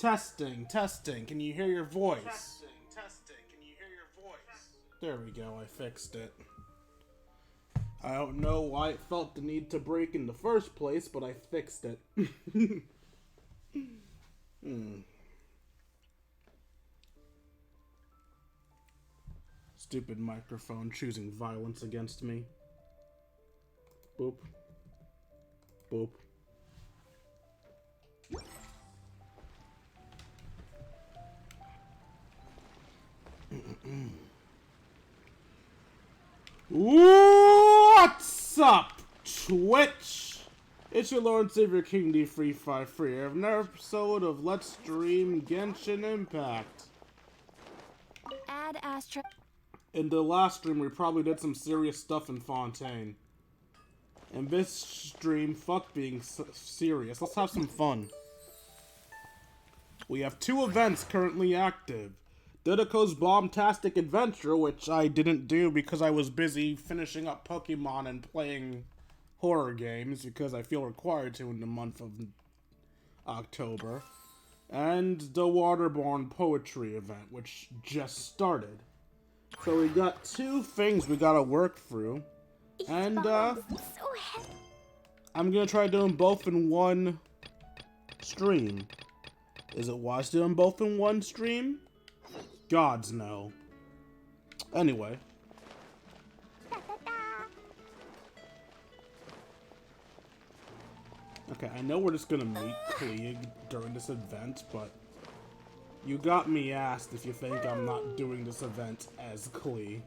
Testing, testing. Can you hear your voice? Testing, testing. Can you hear your voice? There we go. I fixed it. I don't know why it felt the need to break in the first place, but I fixed it. Stupid microphone choosing violence against me. Boop. Boop. What's up, Twitch? It's your Lord Savior King D353 here of another episode of Let's Stream Genshin Impact. Add Astra. In the last stream, we probably did some serious stuff in Fontaine. In this stream, fuck being serious. Let's have some fun. We have 2 events currently active. Dodoco's Bombtastic adventure, which I didn't do because I was busy finishing up Pokemon and playing horror games because I feel required to in the month of October. And the Waterborn Poetry event, which just started. So we got 2 things we gotta work through. And I'm gonna try doing both in one stream. Is it wise doing both in one stream? Gods no. Anyway. Okay, I know we're just gonna meet Klee during this event, but you got me asked if you think I'm not doing this event as Klee.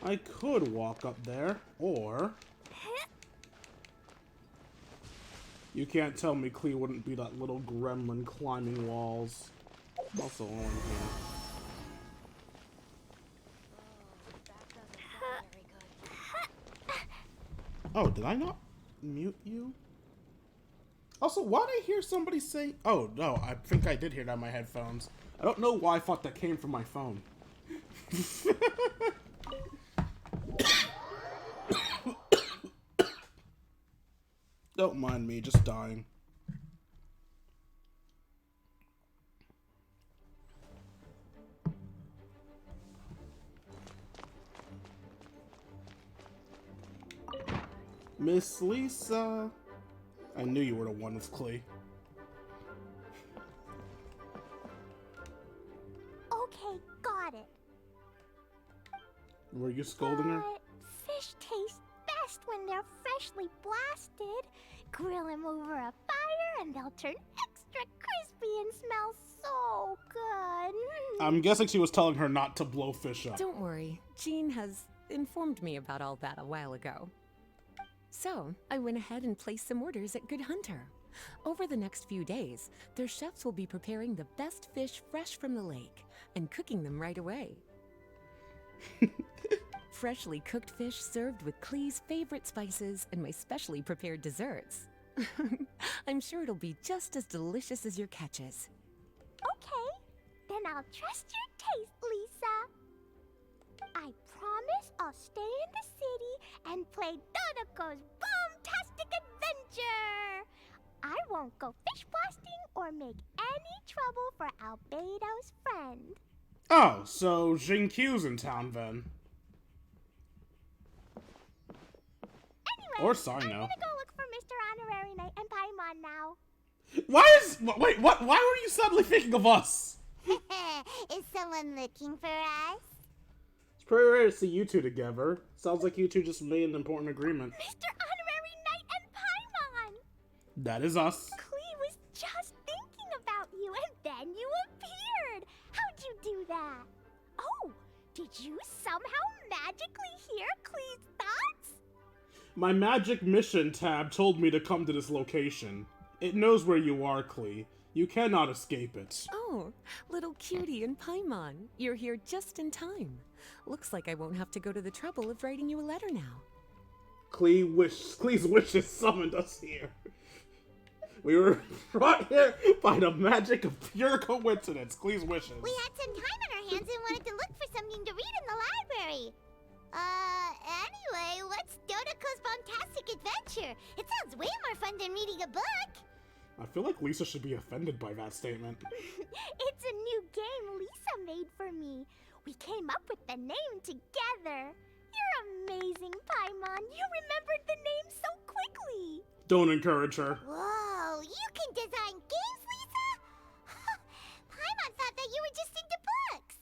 I could walk up there, or you can't tell me Klee wouldn't be that little gremlin climbing walls. Also on here. Oh, did I not mute you? Also, why did I hear somebody say... Oh, no, I think I did hear that on my headphones. I don't know why I thought that came from my phone. Don't mind me, just dying. Miss Lisa. I knew you were the one with Klee. Okay, got it. Were you scolding her? Fish taste best when they're freshly blasted. Grill them over a fire and they'll turn extra crispy and smell so good. I'm guessing she was telling her not to blow fish up. Don't worry, Jean has informed me about all that a while ago. So, I went ahead and placed some orders at Good Hunter. Over the next few days, their chefs will be preparing the best fish fresh from the lake and cooking them right away. Freshly cooked fish served with Klee's favorite spices and my specially prepared desserts. I'm sure it'll be just as delicious as your catches. Okay, then I'll trust your taste, Lisa. I promise I'll stay in the city and play Dodoco's Bombtastic adventure. I won't go fish blasting or make any trouble for Albedo's friend. Oh, so Jinkyu's in town then. Anyway, Or Sarno. I'm gonna go look for Mr. Honorary Knight and Paimon now. Wait, what? Why were you suddenly thinking of us? Is someone looking for us? It's pretty rare to see you 2 together. Sounds like you 2 just made an important agreement. Mr. Honorary Knight and Paimon! That is us. Klee was just thinking about you and then you appeared. How'd you do that? Oh, did you somehow magically hear Klee's thoughts? My magic mission tab told me to come to this location. It knows where you are, Klee. You cannot escape it. Oh, little cutie and Paimon, you're here just in time. Looks like I won't have to go to the trouble of writing you a letter now. Klee's wishes summoned us here. We were brought here by the magic of pure coincidence. Klee's wishes. We had some time on our hands and wanted to look for something to read in the library. Anyway, what's Dodoco's Bombtastic adventure? It sounds way more fun than reading a book. I feel like Lisa should be offended by that statement. It's a new game Lisa made for me. We came up with the name together. You're amazing, Paimon. You remembered the name so quickly. Don't encourage her. Whoa, you can design games, Lisa? Paimon thought that you were just into books.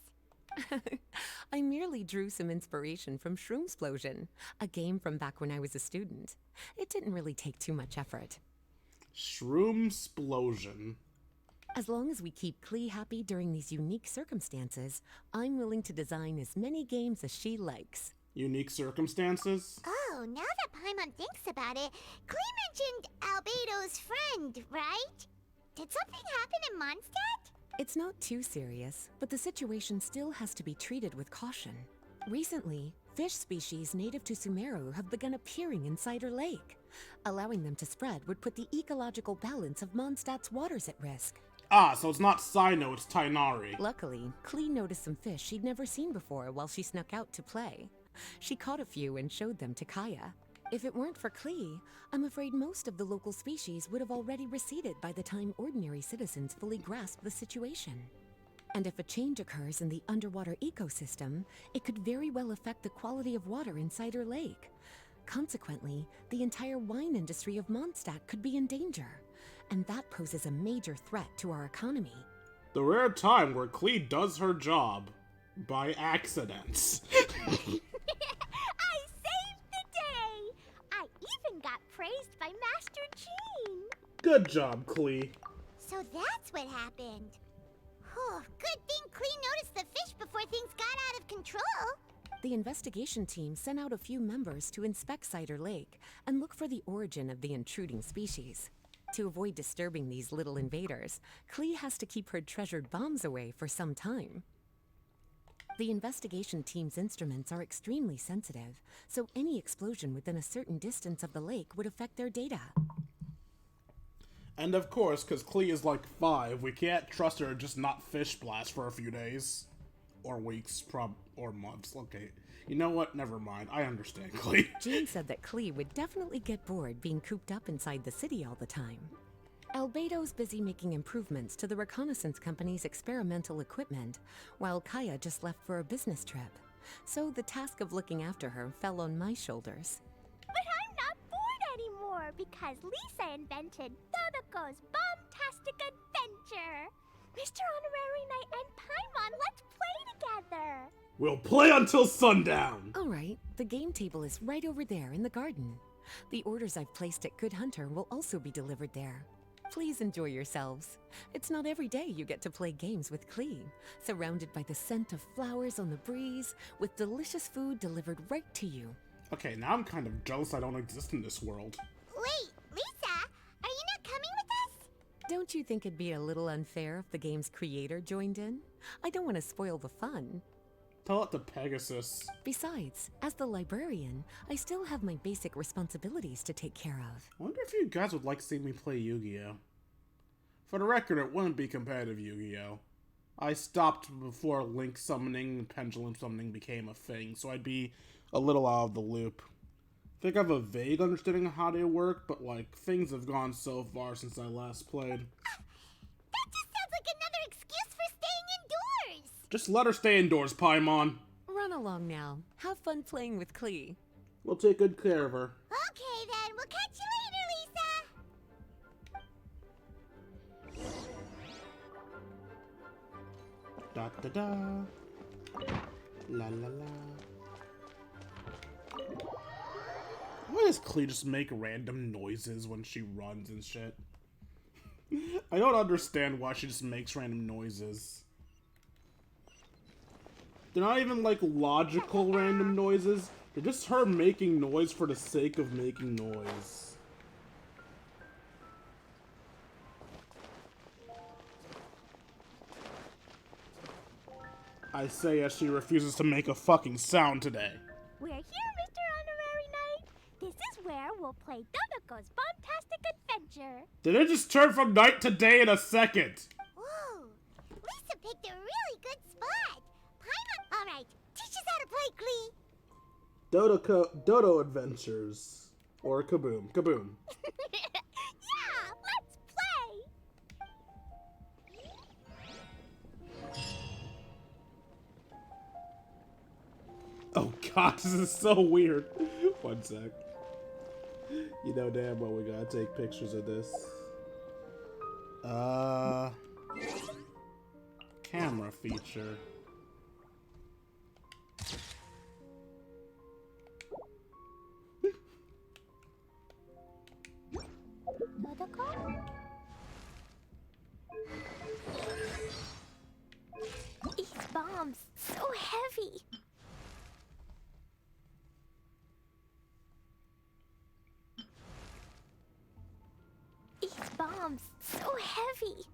I merely drew some inspiration from Shroomsplosion, a game from back when I was a student. It didn't really take too much effort. Shroomsplosion. As long as we keep Klee happy during these unique circumstances, I'm willing to design as many games as she likes. Unique circumstances? Oh, now that Paimon thinks about it, Klee mentioned Albedo's friend, right? Did something happen in Mondstadt? It's not too serious, but the situation still has to be treated with caution. Recently, fish species native to Sumeru have begun appearing in Cider Lake. Allowing them to spread would put the ecological balance of Mondstadt's waters at risk. Ah, so it's not Sino, it's Tainari. Luckily, Klee noticed some fish she'd never seen before while she snuck out to play. She caught a few and showed them to Kaya. If it weren't for Klee, I'm afraid most of the local species would have already receded by the time ordinary citizens fully grasp the situation. And if a change occurs in the underwater ecosystem, it could very well affect the quality of water in Cider Lake. Consequently, the entire wine industry of Mondstadt could be in danger, and that poses a major threat to our economy. The rare time where Klee does her job by accidents. I saved the day! I even got praised by Master Jean! Good job, Klee. So that's what happened. Whew, good thing Klee noticed the fish before things got out of control. The investigation team sent out a few members to inspect Cider Lake and look for the origin of the intruding species. To avoid disturbing these little invaders, Klee has to keep her treasured bombs away for some time. The investigation team's instruments are extremely sensitive, so any explosion within a certain distance of the lake would affect their data. And of course, because Klee is like 5, we can't trust her to just not fish blast for a few days. Or weeks, or months. Okay. You know what? Never mind. I understand, Klee. Jean said that Klee would definitely get bored being cooped up inside the city all the time. Albedo's busy making improvements to the reconnaissance company's experimental equipment, while Kaya just left for a business trip. So the task of looking after her fell on my shoulders. But I'm not bored anymore because Lisa invented Dodoco's Bombtastic adventure. Mr. Honorary Knight and Paimon, let's play together. We'll play until sundown. All right, the game table is right over there in the garden. The orders I've placed at Good Hunter will also be delivered there. Please enjoy yourselves. It's not every day you get to play games with Klee, surrounded by the scent of flowers on the breeze, with delicious food delivered right to you. Okay, now I'm kind of jealous I don't exist in this world. Wait, Lisa, are you not coming with us? Don't you think it'd be a little unfair if the game's creator joined in? I don't want to spoil the fun. Tell it to Pegasus. Besides, as the librarian, I still have my basic responsibilities to take care of. I wonder if you guys would like to see me play Yu-Gi-Oh! For the record, it wouldn't be competitive Yu-Gi-Oh! I stopped before Link summoning and Pendulum summoning became a thing, so I'd be a little out of the loop. I think I have a vague understanding of how they work, but like, things have gone so far since I last played. That just sounds like another excuse for staying indoors. Just let her stay indoors, Paimon. Run along now. Have fun playing with Klee. We'll take good care of her. Okay then, we'll catch you later, Lisa. Da da da. La la la. Why does Klee just make random noises when she runs and shit? I don't understand why she just makes random noises. They're not even like logical random noises. They're just her making noise for the sake of making noise. I say as she refuses to make a fucking sound today. We're here, Mr. Honorary Knight. This is where we'll play Dodoco's Bombtastic adventure. Did it just turn from night to day in a second? Whoa, Lisa picked a really good spot. Paimon, all right, teach us how to play, Klee. Dodo Adventures. Or Kaboom. Kaboom. Yeah, let's play. Oh god, this is so weird. One sec. You know damn well we gotta take pictures of this. Camera feature. Dodoco? These bombs, so heavy. These bombs, so heavy.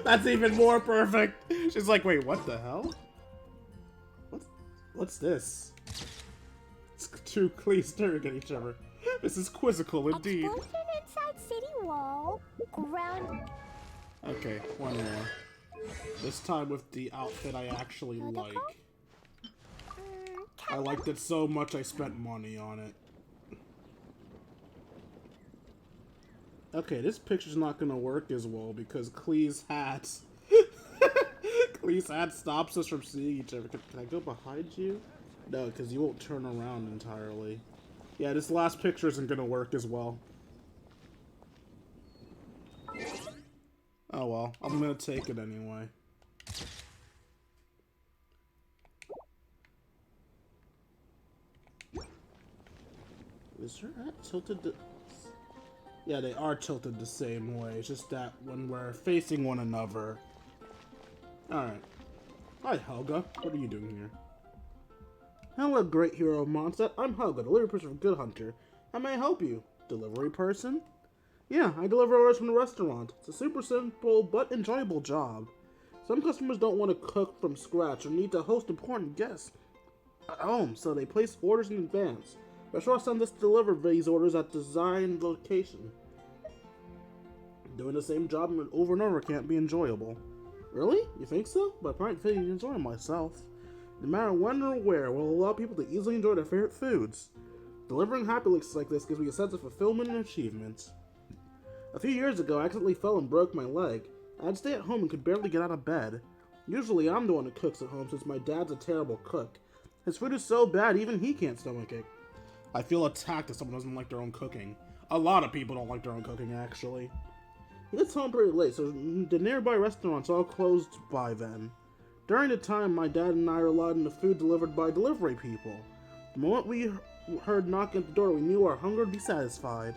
That's even more perfect. She's like, wait, what the hell? What's this? It's two Clee staring at each other. This is quizzical indeed. Explosion inside city wall. Ground. Okay, one more. This time with the outfit I actually like. I liked it so much I spent money on it. Okay, this picture's not gonna work as well because Clee's hat. Clee's hat stops us from seeing each other. Can I go behind you? No, because you won't turn around entirely. Yeah, this last picture isn't gonna work as well. Oh well, I'm gonna take it anyway. Is her hat tilted to... Yeah, they are tilted the same way. It's just that when we're facing one another. Alright. Hi, Helga. What are you doing here? Hello, great hero of Mondstadt. I'm Helga, delivery person from Good Hunter. How may I help you? Delivery person? Yeah, I deliver orders from the restaurant. It's a super simple but enjoyable job. Some customers don't want to cook from scratch or need to host important guests at home, so they place orders in advance. Restaurants send us to deliver these orders at designed location. Doing the same job over and over can't be enjoyable. Really? You think so? But I find it enjoying myself. No matter when or where, will allow people to easily enjoy their favorite foods. Delivering happy looks like this gives me a sense of fulfillment and achievement. A few years ago, I accidentally fell and broke my leg. I'd stay at home and could barely get out of bed. Usually, I'm the one who cooks at home since my dad's a terrible cook. His food is so bad, even he can't stomach it. I feel attacked if someone doesn't like their own cooking. A lot of people don't like their own cooking, actually. He gets home pretty late, so the nearby restaurants all closed by then. During the time, my dad and I relied on the food delivered by delivery people. The moment we heard knocking at the door, we knew our hunger would be satisfied.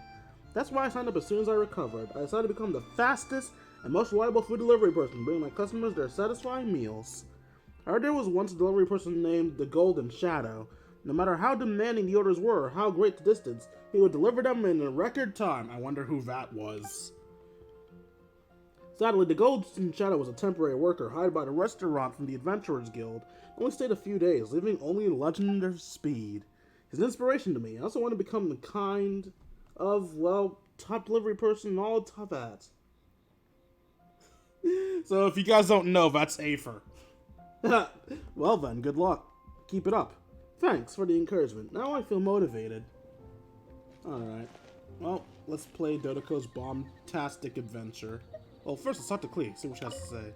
That's why I signed up as soon as I recovered. I decided to become the fastest and most reliable food delivery person, bringing my customers their satisfying meals. I heard there was once a delivery person named the Golden Shadow. No matter how demanding the orders were or how great the distance, he would deliver them in a record time. I wonder who that was. Sadly, the Golden Shadow was a temporary worker hired by the restaurant from the Adventurers Guild. Only stayed a few days, leaving only legend of speed. He's an inspiration to me. I also want to become the kind of, well, top delivery person in all top hats. So if you guys don't know, that's Aether. Well then, good luck. Keep it up. Thanks for the encouragement. Now I feel motivated. Alright. Well, let's play Dodoco's Bombtastic adventure. Well, first let's talk to Clee, see what she has to say.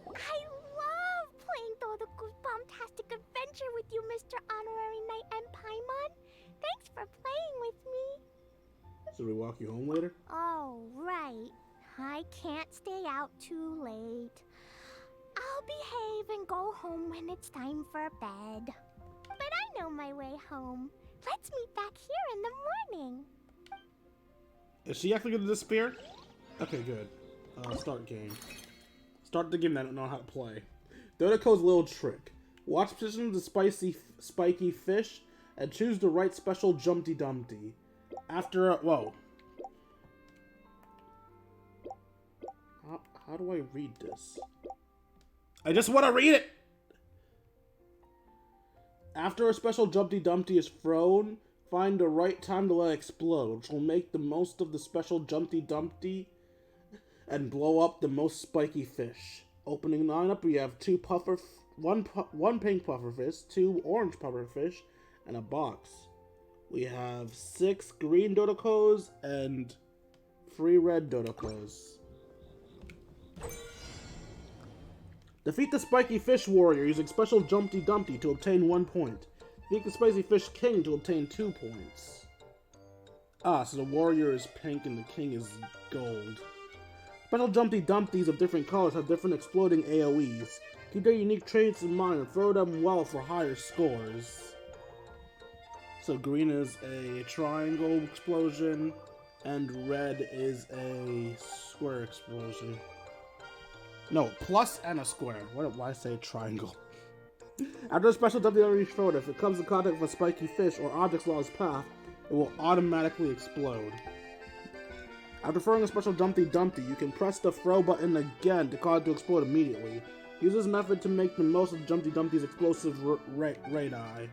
I love playing Dodoco's Bombtastic adventure with you, Mr. Honorary Knight and Paimon. Thanks for playing with me. Should we walk you home later? Oh, right. I can't stay out too late. I'll behave and go home when it's time for bed. But I know my way home. Let's meet back here in the morning. Is she actually going to disappear? Okay, good. Start game. Start the game that I don't know how to play. Dodoco's little trick. Watch position of the spiky fish and choose the right special Jumpty Dumpty. After whoa. How do I read this? I just want to read it! After a special Jumpty Dumpty is thrown, find the right time to let it explode, which will make the most of the special Jumpty Dumpty and blow up the most spiky fish. Opening lineup, we have one pink pufferfish, 2 orange pufferfish, and a box. We have 6 green Dodocos and 3 red Dodocos. Defeat the Spiky Fish Warrior using special Jumpty Dumpty to obtain 1 point. Defeat the Spiky Fish King to obtain 2 points. Ah, so the warrior is pink and the king is gold. Special Jumpty Dumpties of different colors have different exploding AoEs. Keep their unique traits in mind and throw them well for higher scores. So green is a triangle explosion, and red is a square explosion. No, plus and a square. Why say triangle? After a special Dumpty thrown, if it comes in contact with a spiky fish or objects along its path, it will automatically explode. After throwing a special Jumpty Dumpty, you can press the throw button again to cause it to explode immediately. Use this method to make the most of Jumpty Dumpty's explosive radii.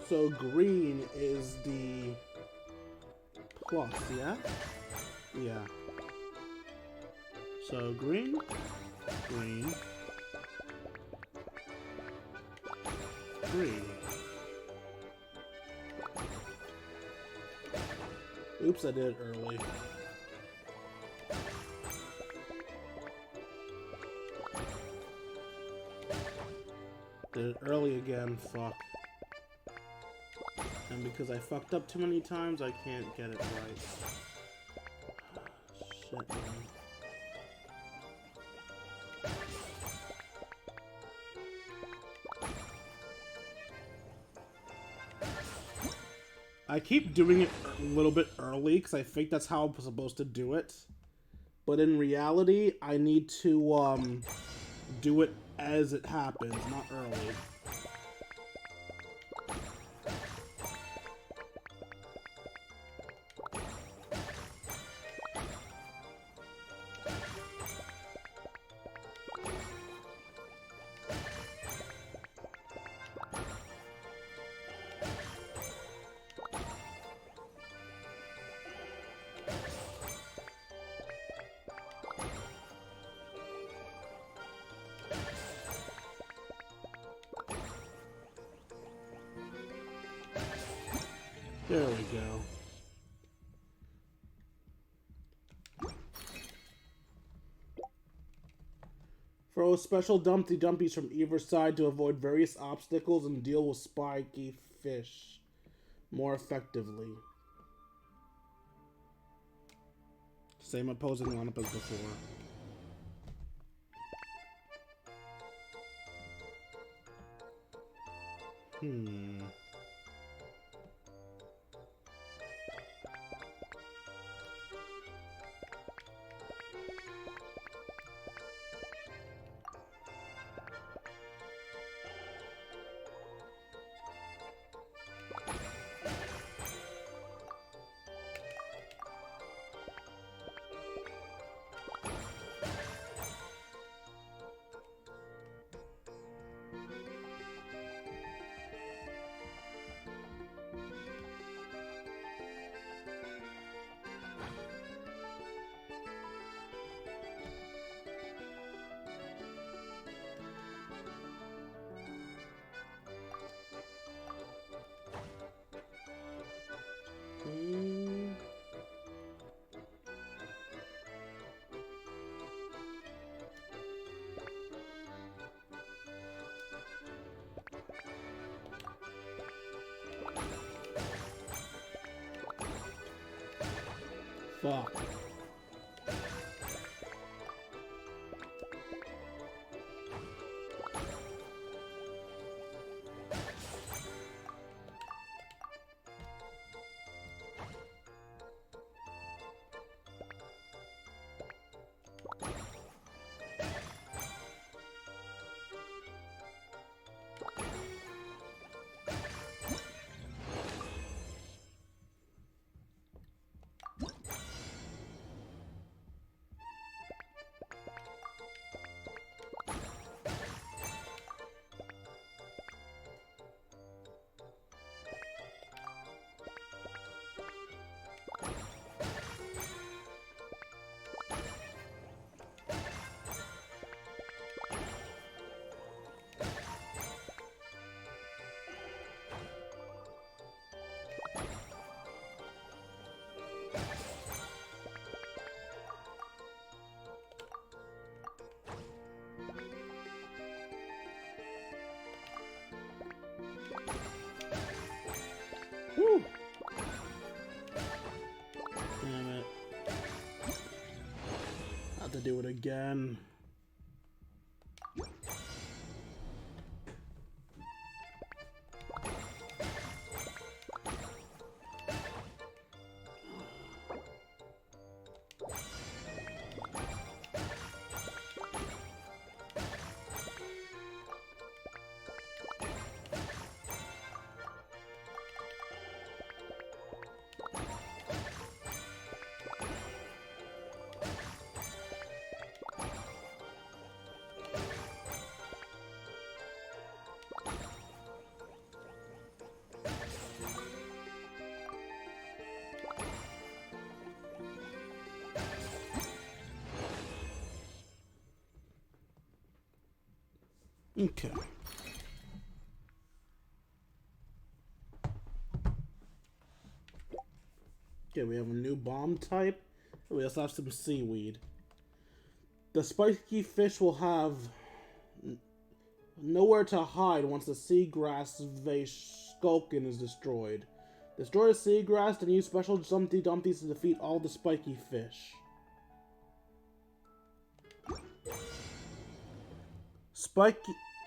So green is the plus, yeah? Yeah. So green, green, green. Oops, I did it early. Did it early again, fuck. And because I fucked up too many times, I can't get it right. Shit, man. I keep doing it a little bit early because I think that's how I'm supposed to do it. But in reality, I need to do it as it happens, not early. There we go. Throw special Dumpty Dumpies from either side to avoid various obstacles and deal with spiky fish more effectively. Same opposing lineup as before. Fuck. to do it again. Okay. Okay, we have a new bomb type. We also have some seaweed. The spiky fish will have nowhere to hide once the seagrass skulkin is destroyed. Destroy the seagrass and use special Jumpty Dumpties to defeat all the spiky fish.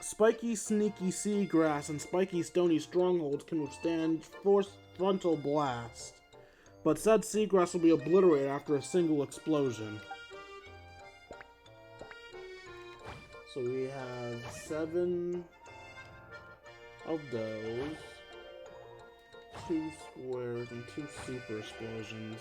Spiky sneaky seagrass and spiky stony strongholds can withstand force frontal blast, but said seagrass will be obliterated after a single explosion. So we have 7 of those, 2 squares, and 2 super explosions.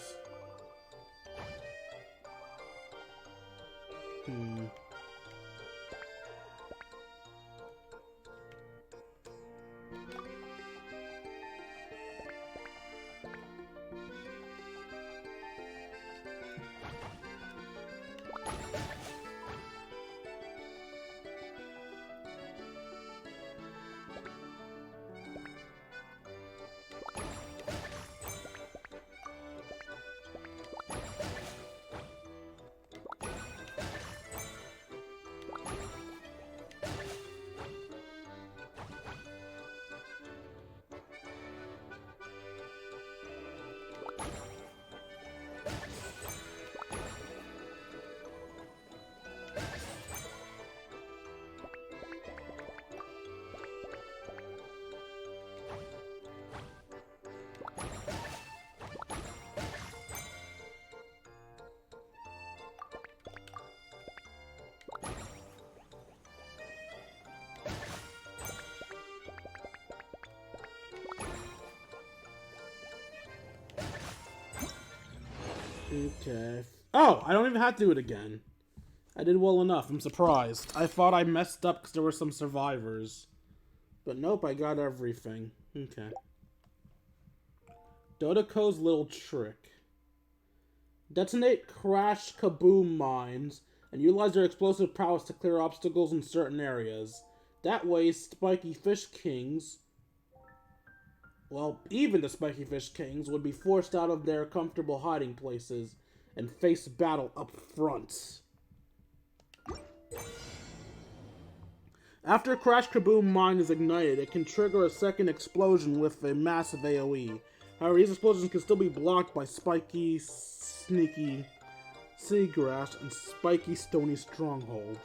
Okay. Oh, I don't even have to do it again. I did well enough. I'm surprised. I thought I messed up because there were some survivors. But nope, I got everything. Okay. Dodoco's little trick. Detonate crash kaboom mines and utilize their explosive prowess to clear obstacles in certain areas. That way, spiky fish kings... Well, even the spiky fish kings would be forced out of their comfortable hiding places and face battle up front. After Crash Kaboom Mine is ignited, it can trigger a second explosion with a massive AoE. However, these explosions can still be blocked by spiky, sneaky seagrass and spiky, stony strongholds.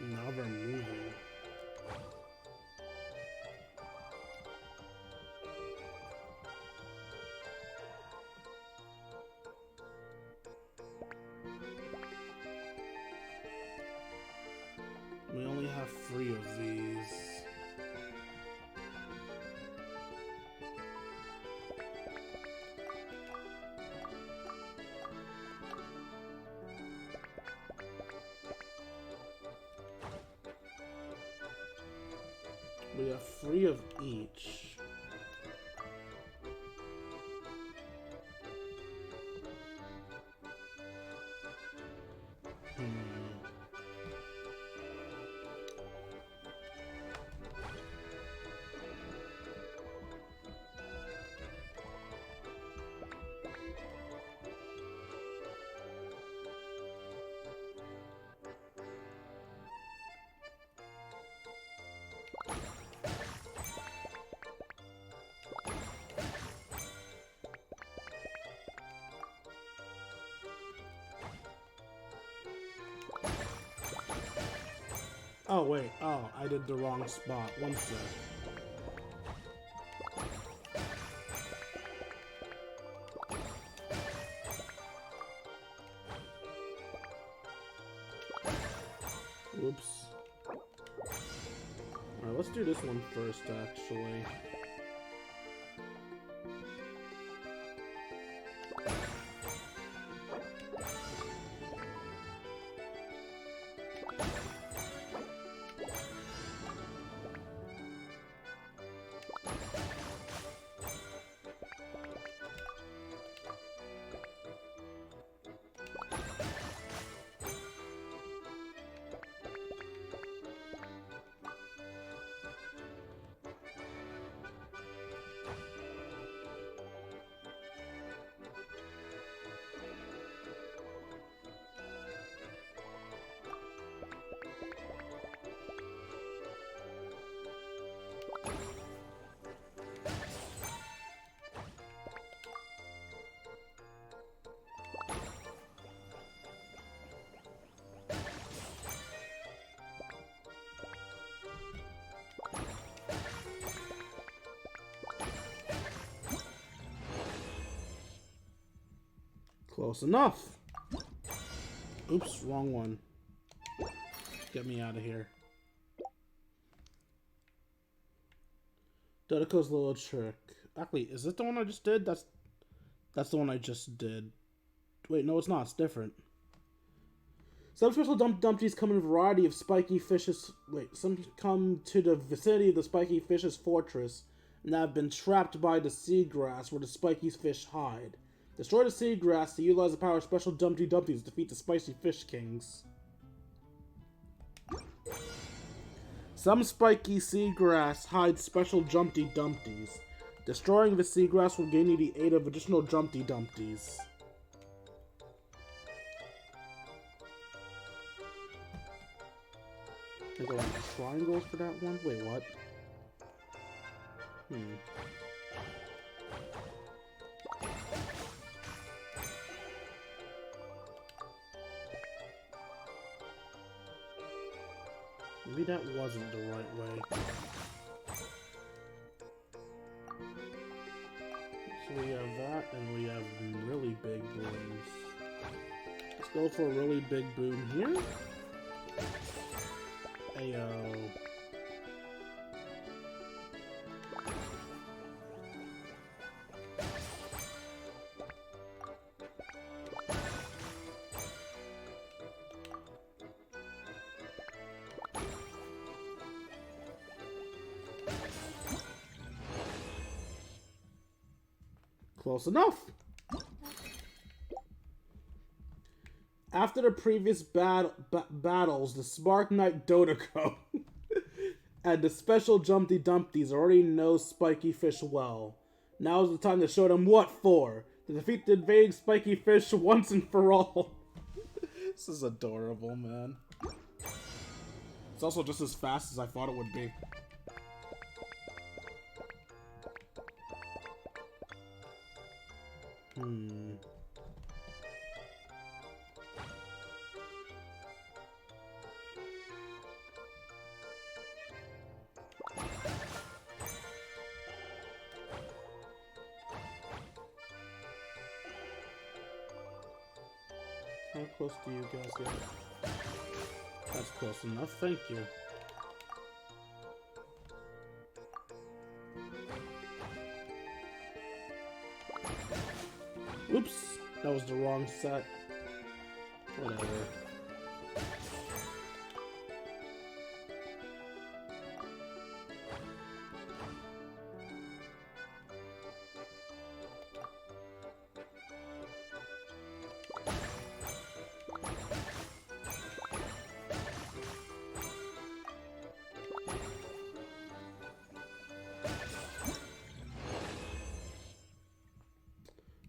Now they're moving. We only have 3 of these. We have 3 of each. Oh, wait. Oh, I did the wrong spot. One sec. Oops. Alright, let's do this one first, actually. Close enough. Oops, wrong one. Get me out of here. Dodoco's little trick. Actually, is it the one I just did? That's the one I just did. Wait, no, it's not. It's different. Some special dumpties come in a variety of spiky fishes. Wait, some come to the vicinity of the spiky fish's fortress and have been trapped by the seagrass where the spiky fish hide. Destroy the seagrass to utilize the power of special dumpties to defeat the spicy fish kings. Some spiky seagrass hides special dumpties. Destroying the seagrass will gain you the aid of additional dumpties. I go on triangles for that one? Wait, what? Maybe that wasn't the right way. So we have that, and we have really big booms. Let's go for a really big boom here. Ayo. Close enough. After the previous battles, the Spark Knight Dodoco and the special dumpties already know spiky fish well. Now is the time to show them what for. To defeat the invading spiky fish once and for all. This is adorable, man. It's also just as fast as I thought it would be. How close do you guys get? That's close enough, thank you. Oops, that was the wrong set. Whatever.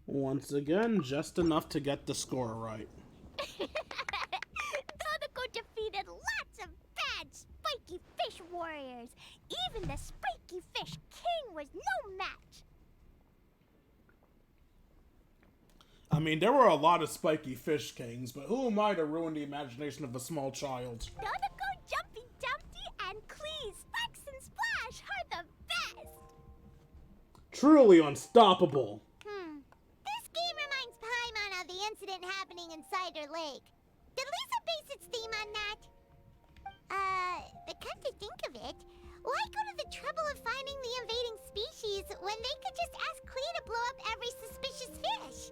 Once again, just enough to get the score right. Dodoco defeated lots of bad spiky fish warriors. Even the spiky fish king was no match. I mean, there were a lot of spiky fish kings, but who am I to ruin the imagination of a small child? Dodoco, Jumpy Dump, Truly unstoppable. This game reminds Paimon of the incident happening in Cider Lake. Did Lisa base its theme on that? But come to think of it, why go to the trouble of finding the invading species when they could just ask Klee to blow up every suspicious fish?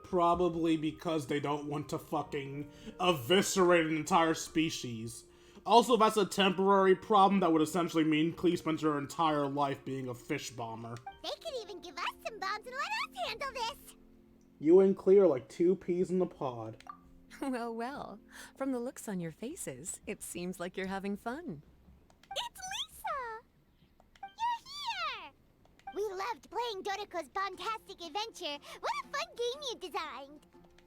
Probably because they don't want to fucking eviscerate an entire species. Also, that's a temporary problem that would essentially mean Klee spends her entire life being a fish bomber. They could even give us some bombs and let us handle this! You and Klee are like two peas in the pod. Well, well. From the looks on your faces, it seems like you're having fun. It's Lisa! You're here! We loved playing Dodoco's Bombtastic Adventure. What a fun game you designed!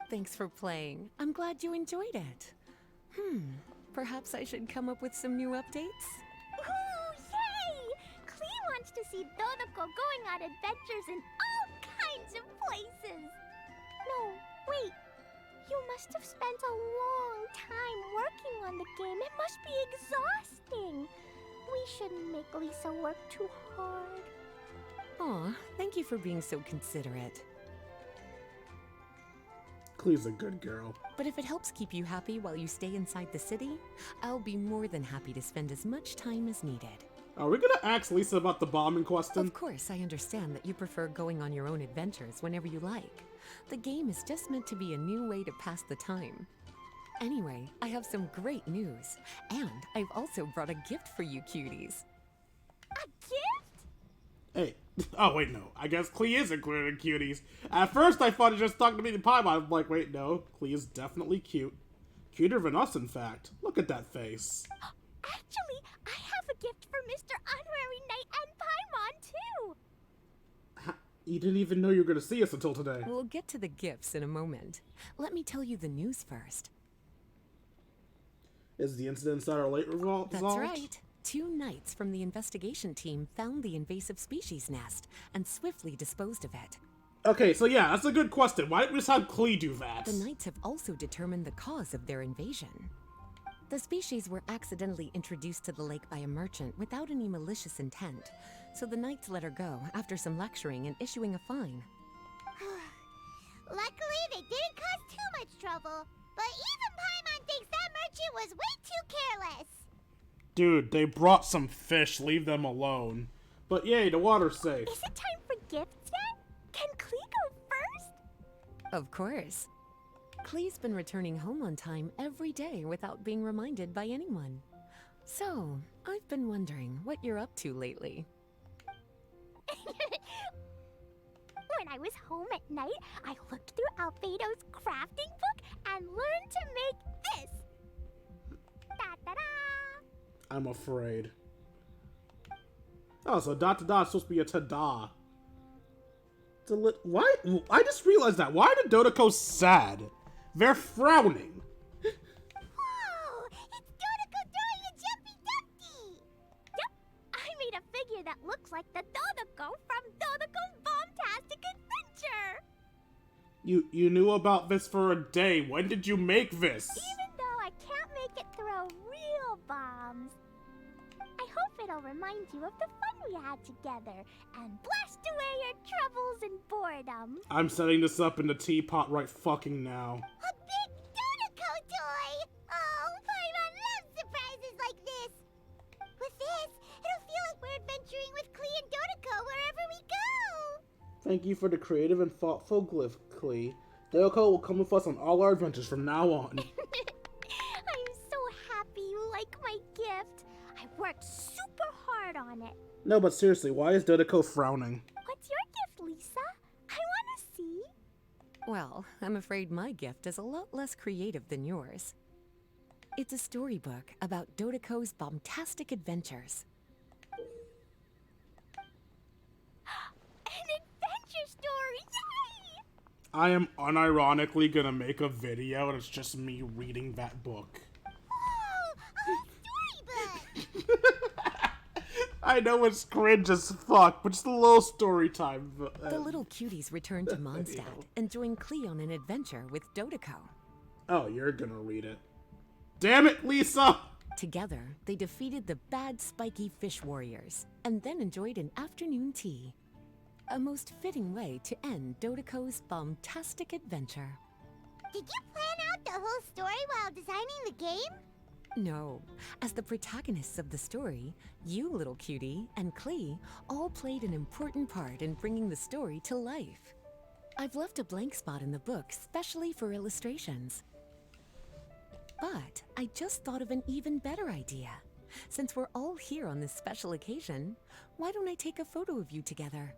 Thanks for playing. I'm glad you enjoyed it. Perhaps I should come up with some new updates? Ooh, yay! Klee wants to see Dodoco going on adventures in all kinds of places. No, wait. You must have spent a long time working on the game. It must be exhausting. We shouldn't make Lisa work too hard. Aw, thank you for being so considerate. Klee's a good girl. But if it helps keep you happy while you stay inside the city, I'll be more than happy to spend as much time as needed. Are we gonna ask Lisa about the bombing question? Of course, I understand that you prefer going on your own adventures whenever you like. The game is just meant to be a new way to pass the time. Anyway, I have some great news. And I've also brought a gift for you cuties. A gift? Hey. Oh, wait, no. I guess Klee is included in cuties. At first, I thought it just talked to me in Paimon. I'm like, wait, no. Klee is definitely cute. Cuter than us, in fact. Look at that face. Actually, I have a gift for Mr. Honorary Knight and Paimon, too. You didn't even know you were going to see us until today. We'll get to the gifts in a moment. Let me tell you the news first. Is the incident inside our late resolved? That's right. 2 knights from the investigation team found the invasive species nest and swiftly disposed of it. Okay, so yeah, that's a good question. Why didn't we just have Klee do that? The knights have also determined the cause of their invasion. The species were accidentally introduced to the lake by a merchant without any malicious intent, so the knights let her go after some lecturing and issuing a fine. Luckily, they didn't cause too much trouble. But even Paimon thinks that merchant was way too careless. Dude, they brought some fish. Leave them alone. But yay, the water's safe. Is it time for gifts yet? Can Klee go first? Of course. Klee's been returning home on time every day without being reminded by anyone. So, I've been wondering what you're up to lately. When I was home at night, I looked through Albedo's crafting book and learned to make this. Da-da-da! I'm afraid. Oh, so da-da-da is supposed to be a ta-da. Why? I just realized that. Why are the Dodoco sad? They're frowning. Whoa! It's Dodoco doing a jumpy dumpty! Yep, I made a figure that looks like the Dodoco from Dodoco's Bombtastic Adventure! You knew about this for a day. When did you make this? Even though I can't make it throw real bombs, I hope it'll remind you of the fun we had together and blast away your troubles and boredom. I'm setting this up in the teapot right fucking now. A big Dodoco toy! Oh, Paimon loves surprises like this! With this, it'll feel like we're adventuring with Klee and Dodoco wherever we go! Thank you for the creative and thoughtful glyph, Klee. Dodoco will come with us on all our adventures from now on. I'm so happy you like my gift. I worked super hard on it. No, but seriously, why is Dodoco frowning? What's your gift, Lisa? I want to see. Well, I'm afraid my gift is a lot less creative than yours. It's a storybook about Dodoco's Bombtastic adventures. An adventure story! Yay! I am unironically gonna make a video and it's just me reading that book. Whoa! A storybook! I know it's cringe as fuck, but just a little story time. The little cuties return to Mondstadt and join Klee on an adventure with Dodoco. Oh, you're gonna read it. Damn it, Lisa! Together, they defeated the bad spiky fish warriors, and then enjoyed an afternoon tea. A most fitting way to end Dodoco's Bombtastic adventure. Did you plan out the whole story while designing the game? No, as the protagonists of the story, you, little cutie, and Klee all played an important part in bringing the story to life. I've left a blank spot in the book specially for illustrations. But I just thought of an even better idea. Since we're all here on this special occasion, why don't I take a photo of you together?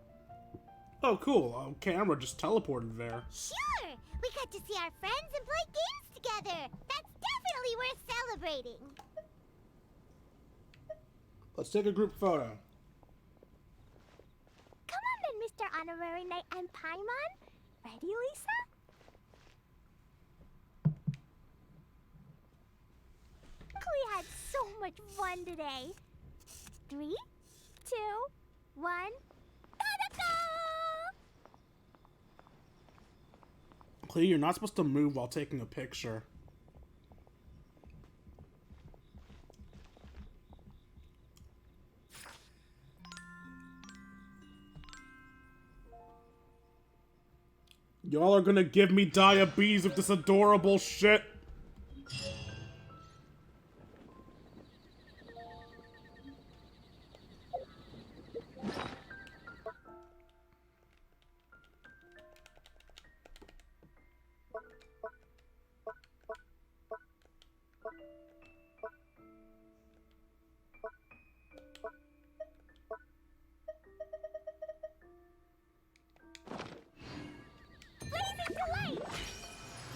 Oh, cool. Camera just teleported there. Sure! We got to see our friends and play games together! That's definitely worth celebrating! Let's take a group photo. Come on then, Mr. Honorary Knight and Paimon. Ready, Lisa? We had so much fun today. 3, 2, 1, Dodoco! Klee, you're not supposed to move while taking a picture. Y'all are gonna give me diabetes with this adorable shit.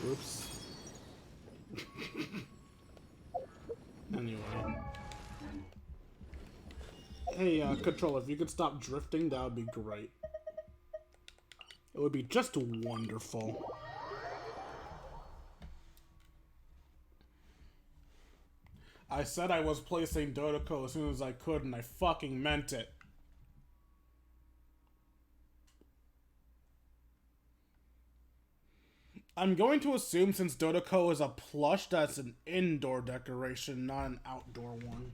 Oops. Anyway. Hey, controller, if you could stop drifting, that would be great. It would be just wonderful. I said I was placing Dodoco as soon as I could, and I fucking meant it. I'm going to assume since Dodoco is a plush, that's an indoor decoration, not an outdoor one.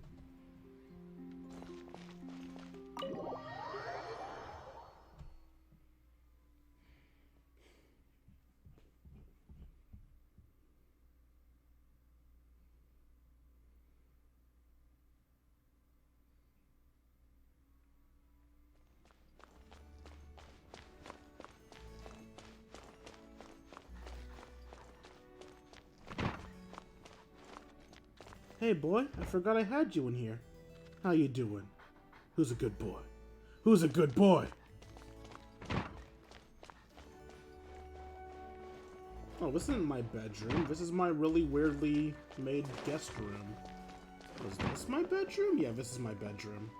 Hey boy, I forgot I had you in here. How you doing? Who's a good boy? Who's a good boy? Oh, this isn't my bedroom. This is my really weirdly made guest room. Is this my bedroom? Yeah, this is my bedroom.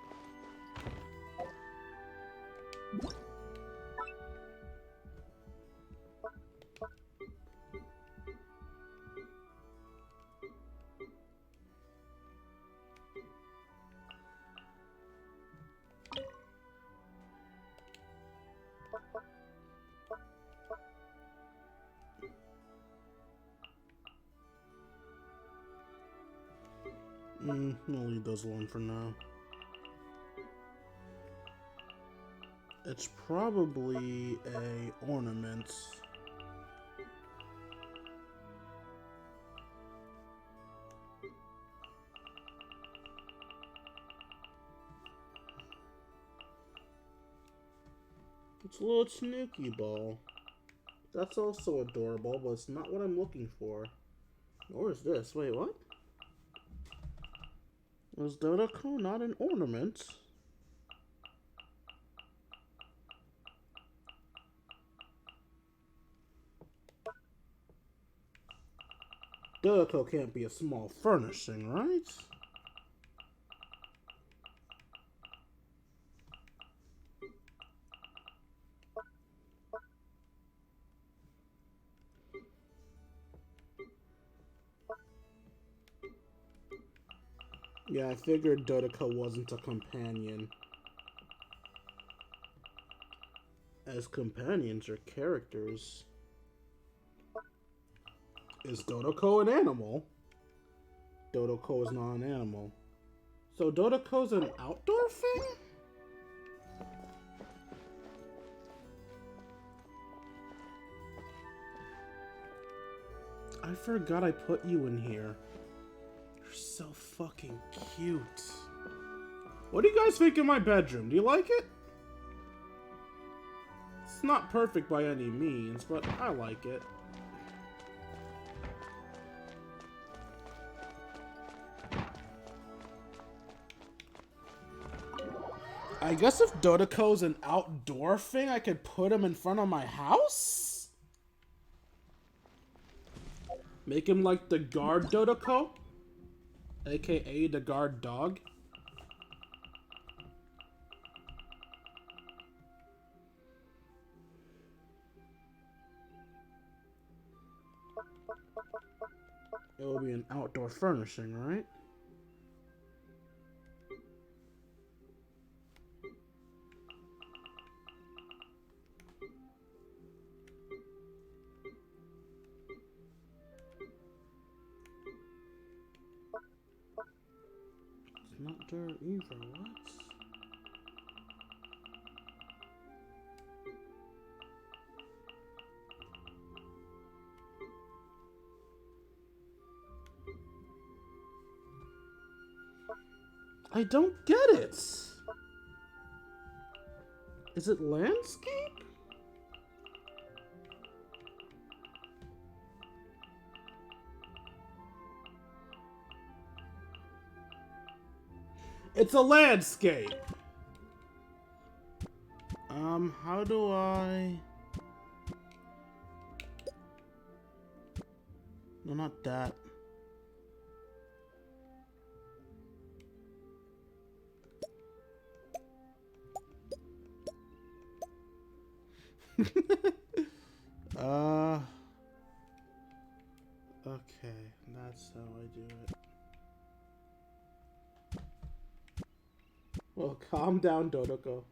I'll leave those alone for now. It's probably a ornament. It's a little Snooky ball. That's also adorable, but it's not what I'm looking for. Or is this? Wait, what? Was Dodoco not an ornament? Dodoco can't be a small furnishing, right? Yeah, I figured Dodoco wasn't a companion. As companions are characters. Is Dodoco an animal? Dodoco is not an animal. So Dodoco's an outdoor thing? I forgot I put you in here. You're so fucking cute. What do you guys think of my bedroom? Do you like it? It's not perfect by any means, but I like it. I guess if Dodoco's an outdoor thing, I could put him in front of my house? Make him like the Gaurd Dodoco? AKA the Gaurd dog? It will be an outdoor furnishing, right? It's not there either, what? I don't get it. Is it landscape? It's a landscape. How do I... No, not that. Okay, that's how I do it. Well, calm down, Dodoco.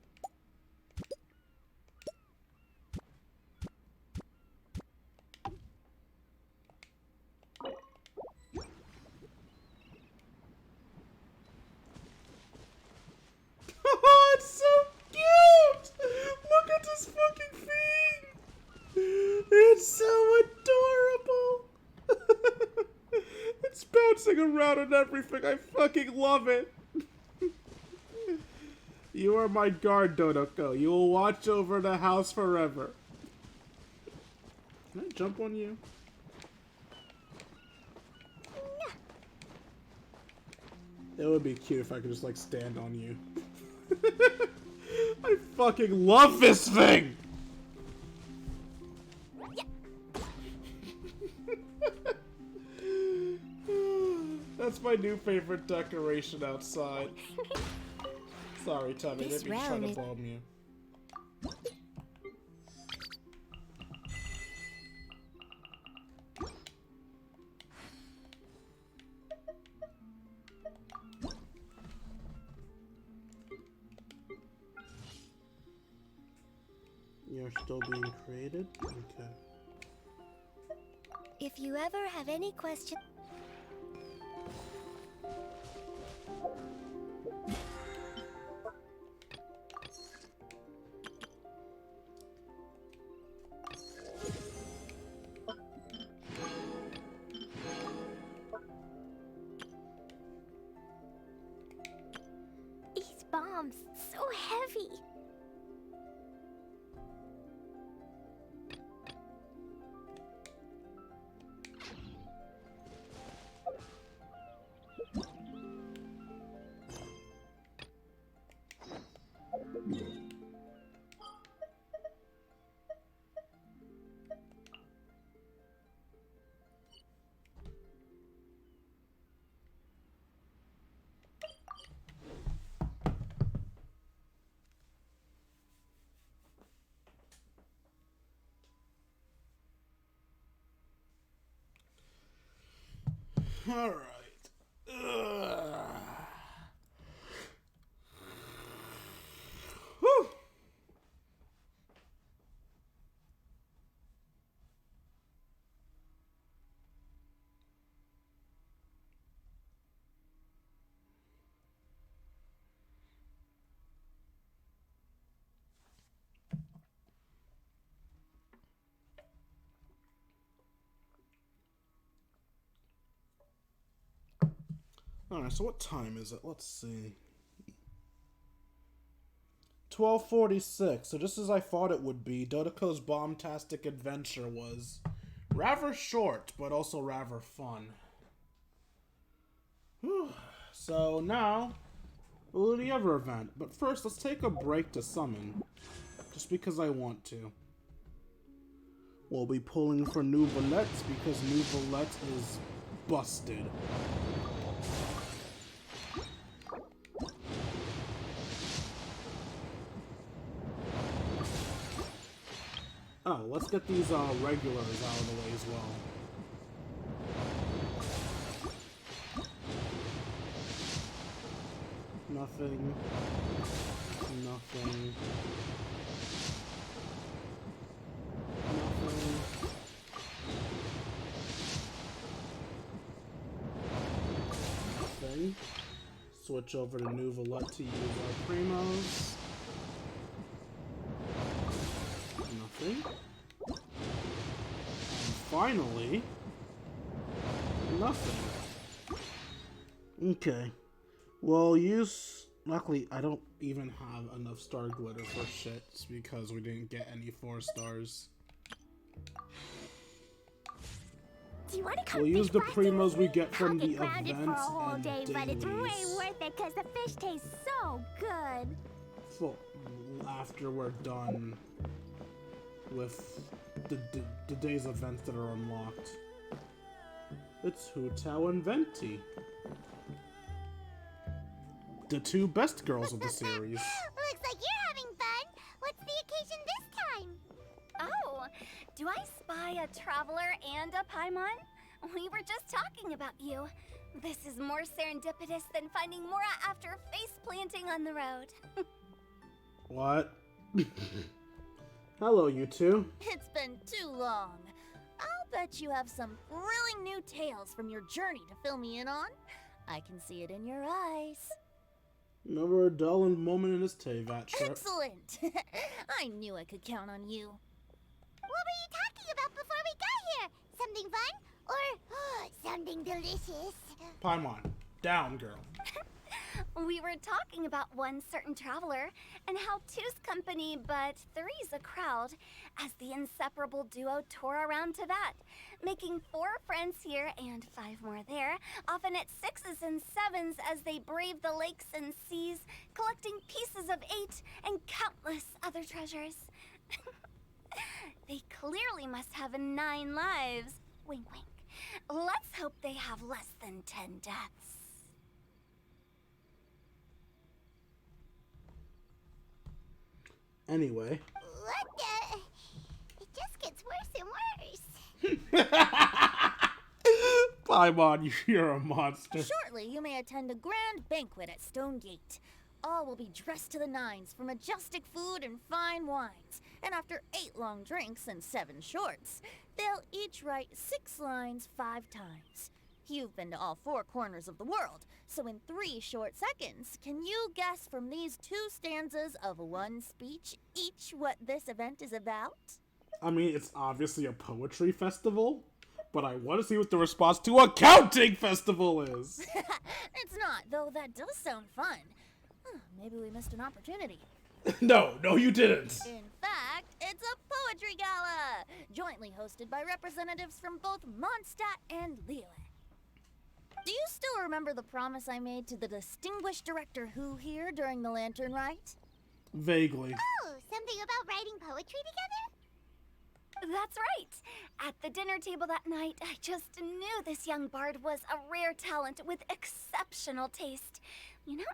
Oh, it's so cute! Look at this fucking thing! It's so adorable! It's bouncing around and everything. I fucking love it. You are my guard, Dodoco. You will watch over the house forever. Can I jump on you? It would be cute if I could just, like, stand on you. I fucking love this thing! That's my new favorite decoration outside. Sorry, Tummy, I didn't mean to try to bomb you. You're still being created? Okay. If you ever have any questions... These bombs, so heavy. Alright. Whew. Alright, so what time is it? Let's see. 12:46. So just as I thought it would be, Dodoco's Bombtastic adventure was rather short, but also rather fun. Whew. So now, we'll do the other event. But first, let's take a break to summon. Just because I want to. We'll be pulling for New Valette because New Valette is busted. Oh, let's get these regulars out of the way as well. Nothing. Nothing. Nothing. Nothing. Switch over to New Valette to use our primos. Nothing. And finally, nothing. Okay. Well, luckily, I don't even have enough star glitter for shits because we didn't get any 4 stars. Do you want to come We'll use the primos we get from the grounded for a events whole and day, but it's way dailies. worth it because the fish tastes so good. So, after we're done with the day's events that are unlocked. It's Hu Tao and Venti. The 2 best girls of the series. Looks like you're having fun. What's the occasion this time? Oh, do I spy a traveler and a Paimon? We were just talking about you. This is more serendipitous than finding Mora after face planting on the road. What? Hello, you two. It's been too long. I'll bet you have some thrilling new tales from your journey to fill me in on. I can see it in your eyes. Never a dull moment in this adventure. Excellent! I knew I could count on you. What were you talking about before we got here? Something fun? Or something delicious? Paimon, down, girl. We were talking about one certain traveler, and how 2's company, but 3's a crowd, as the inseparable duo tore around to that, making 4 friends here and 5 more there, often at 6s and 7s as they brave the lakes and seas, collecting pieces of 8 and countless other treasures. They clearly must have 9 lives. Wink, wink. Let's hope they have less than 10 deaths. Anyway. What the? It just gets worse and worse. Paimon, you're a monster. Shortly, you may attend a grand banquet at Stone Gate. All will be dressed to the nines for majestic food and fine wines. And after 8 long drinks and 7 shorts, they'll each write 6 lines 5 times. You've been to all 4 corners of the world, so in 3 short seconds, can you guess from these 2 stanzas of 1 speech each what this event is about? I mean, it's obviously a poetry festival, but I want to see what the response to a counting festival is. It's not, though that does sound fun. Maybe we missed an opportunity. No, you didn't. In fact, it's a poetry gala, jointly hosted by representatives from both Mondstadt and Liyue. Do you still remember the promise I made to the distinguished director Hu here during the lantern rite? Vaguely. Oh, something about writing poetry together? That's right. At the dinner table that night, I just knew this young bard was a rare talent with exceptional taste. You know,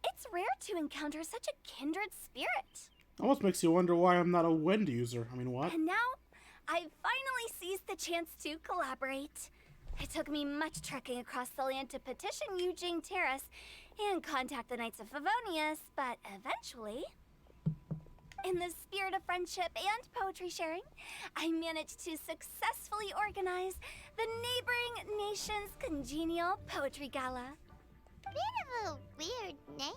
it's rare to encounter such a kindred spirit. Almost makes you wonder why I'm not a wind user. I mean, what? And now, I've finally seized the chance to collaborate. It took me much trekking across the land to petition Eugene Terrace and contact the Knights of Favonius, but eventually, in the spirit of friendship and poetry sharing, I managed to successfully organize the neighboring nation's congenial poetry gala. Bit of a weird name.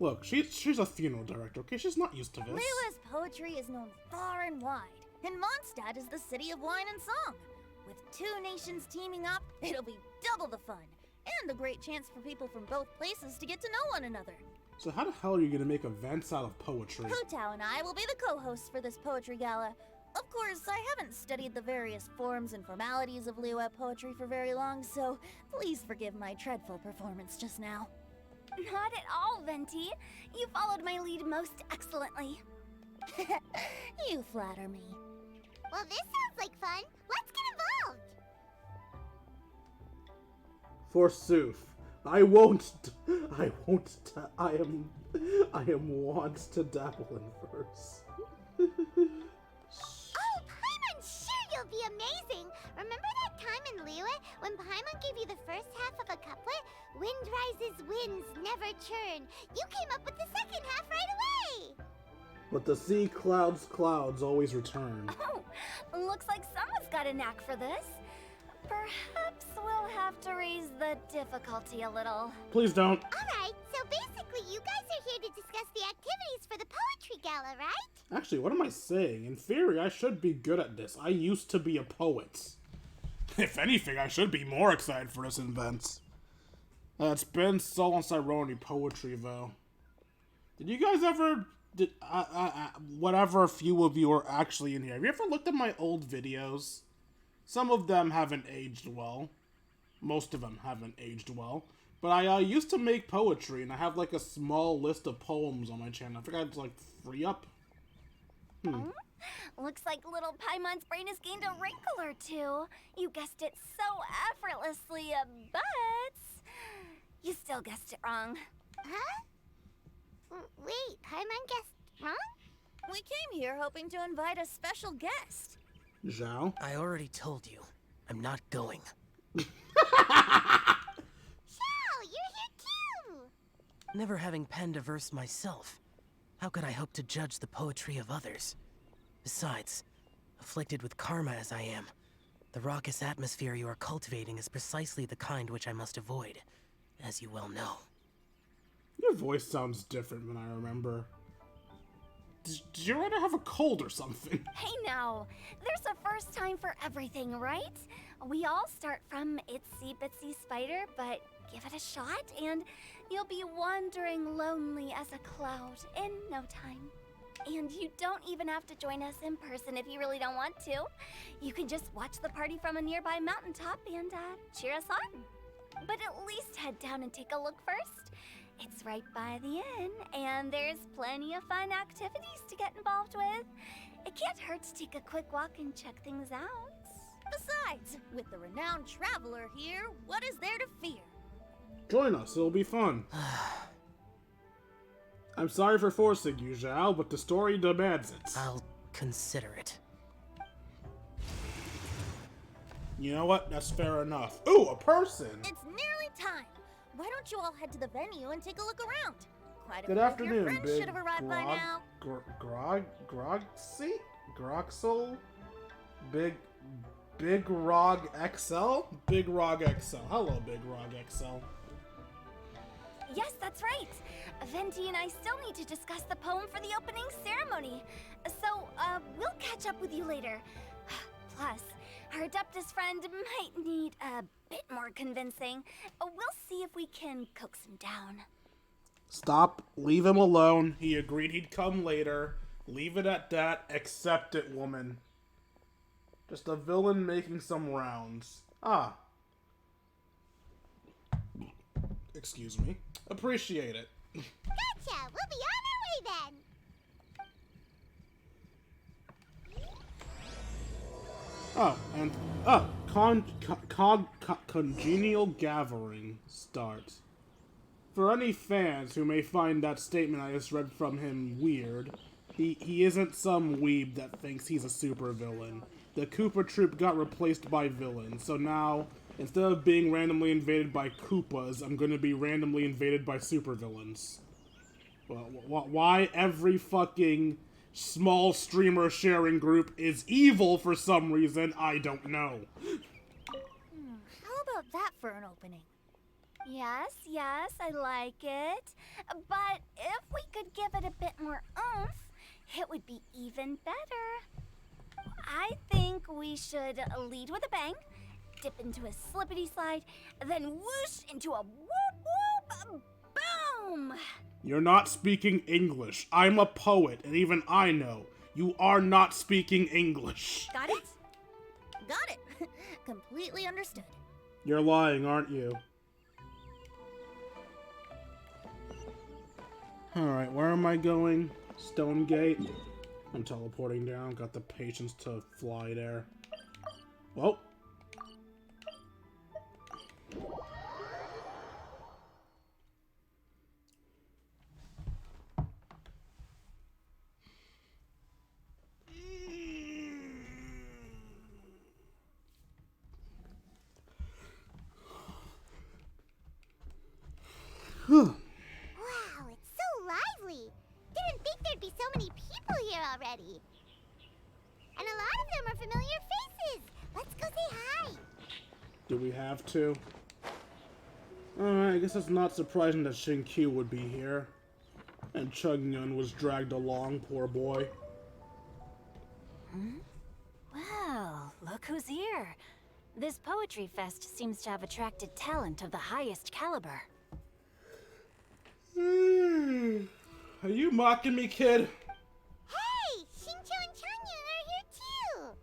Look, she's a funeral director, okay? She's not used to this. Liyue's poetry is known far and wide, and Mondstadt is the city of wine and song. With 2 nations teaming up, it'll be double the fun. and a great chance for people from both places to get to know one another. So how the hell are you gonna make events out of poetry? Hu-Tao and I will be the co-hosts for this poetry gala. Of course, I haven't studied the various forms and formalities of Liyue poetry for very long, so please forgive my dreadful performance just now. Not at all, Venti. You followed my lead most excellently. You flatter me. Well, this sounds like fun. Let's get involved. Forsooth, I am wont to dabble in verse. Oh, Paimon, sure you'll be amazing. Remember that time in Liyue when Paimon gave you the first half of a couplet? Wind rises, winds never churn. You came up with the second half right away. But the sea clouds always return. Oh, looks like someone's got a knack for this. Perhaps we'll have to raise the difficulty a little. Please don't. Alright, so basically you guys are here to discuss the activities for the poetry gala, right? Actually, what am I saying? In theory, I should be good at this. I used to be a poet. If anything, I should be more excited for this event. It's been so long since I wrote any poetry, though. Did you guys ever... whatever few of you are actually in here, have you ever looked at my old videos? Some of them haven't aged well. Most of them haven't aged well. But I used to make poetry, and I have like a small list of poems on my channel. I forgot to like free up. Looks like little Paimon's brain has gained a wrinkle or two. You guessed it so effortlessly, but you still guessed it wrong. Huh? Wait, Paimon guessed wrong? We came here hoping to invite a special guest. Zhao? I already told you. I'm not going. Xiao, you're here too! Never having penned a verse myself, how could I hope to judge the poetry of others? Besides, afflicted with karma as I am, the raucous atmosphere you are cultivating is precisely the kind which I must avoid, as you well know. Your voice sounds different than I remember. Did you ever have a cold or something? Hey now, there's a first time for everything, right? We all start from itsy bitsy spider, but give it a shot and you'll be wandering lonely as a cloud in no time. And you don't even have to join us in person if you really don't want to. You can just watch the party from a nearby mountaintop and cheer us on. But at least head down and take a look first. It's right by the inn, and there's plenty of fun activities to get involved with. It can't hurt to take a quick walk and check things out. Besides, with the renowned traveler here, what is there to fear? Join us, it'll be fun. I'm sorry for forcing you, Zhao, but the story demands it. I'll consider it. You know what? That's fair enough. Ooh, a person! It's nearly time. Why don't you all head to the venue and take a look around? Quite a Good few of afternoon, your friends Big should have arrived by now. Groxel? Big Rog XL? Big Rog XL. Hello, Big Rog XL. Yes, that's right. Venti and I still need to discuss the poem for the opening ceremony. So, we'll catch up with you later. Plus, our Adeptus friend might need a bit more convincing. We'll see if we can coax him down. Stop. Leave him alone. He agreed he'd come later. Leave it at that. Accept it, woman. Just a villain making some rounds. Ah. Excuse me. Appreciate it. Gotcha! We'll be on our way then! Congenial gathering start. For any fans who may find that statement I just read from him weird, he isn't some weeb that thinks he's a supervillain. The Koopa troop got replaced by villains, so now, instead of being randomly invaded by Koopas, I'm gonna be randomly invaded by supervillains. Well, why every fucking small streamer sharing group is evil for some reason, I don't know. How about that for an opening? Yes, I like it. But if we could give it a bit more oomph, it would be even better. I think we should lead with a bang, dip into a slippity slide, then whoosh into a whoop whoop boom! You're not speaking English. I'm a poet, and even I know you are not speaking English. Got it? Got it. Completely understood. You're lying, aren't you? Alright, where am I going? Stonegate. I'm teleporting down. Got the patience to fly there. Whoa. Wow, it's so lively. Didn't think there'd be so many people here already. And a lot of them are familiar faces. Let's go say hi. Do we have to? Alright, I guess it's not surprising that Shinkyu would be here. And Chungyun was dragged along, poor boy. Well, look who's here. This poetry fest seems to have attracted talent of the highest caliber. Are you mocking me, kid? Hey, Xingqiu and Changyun are here too.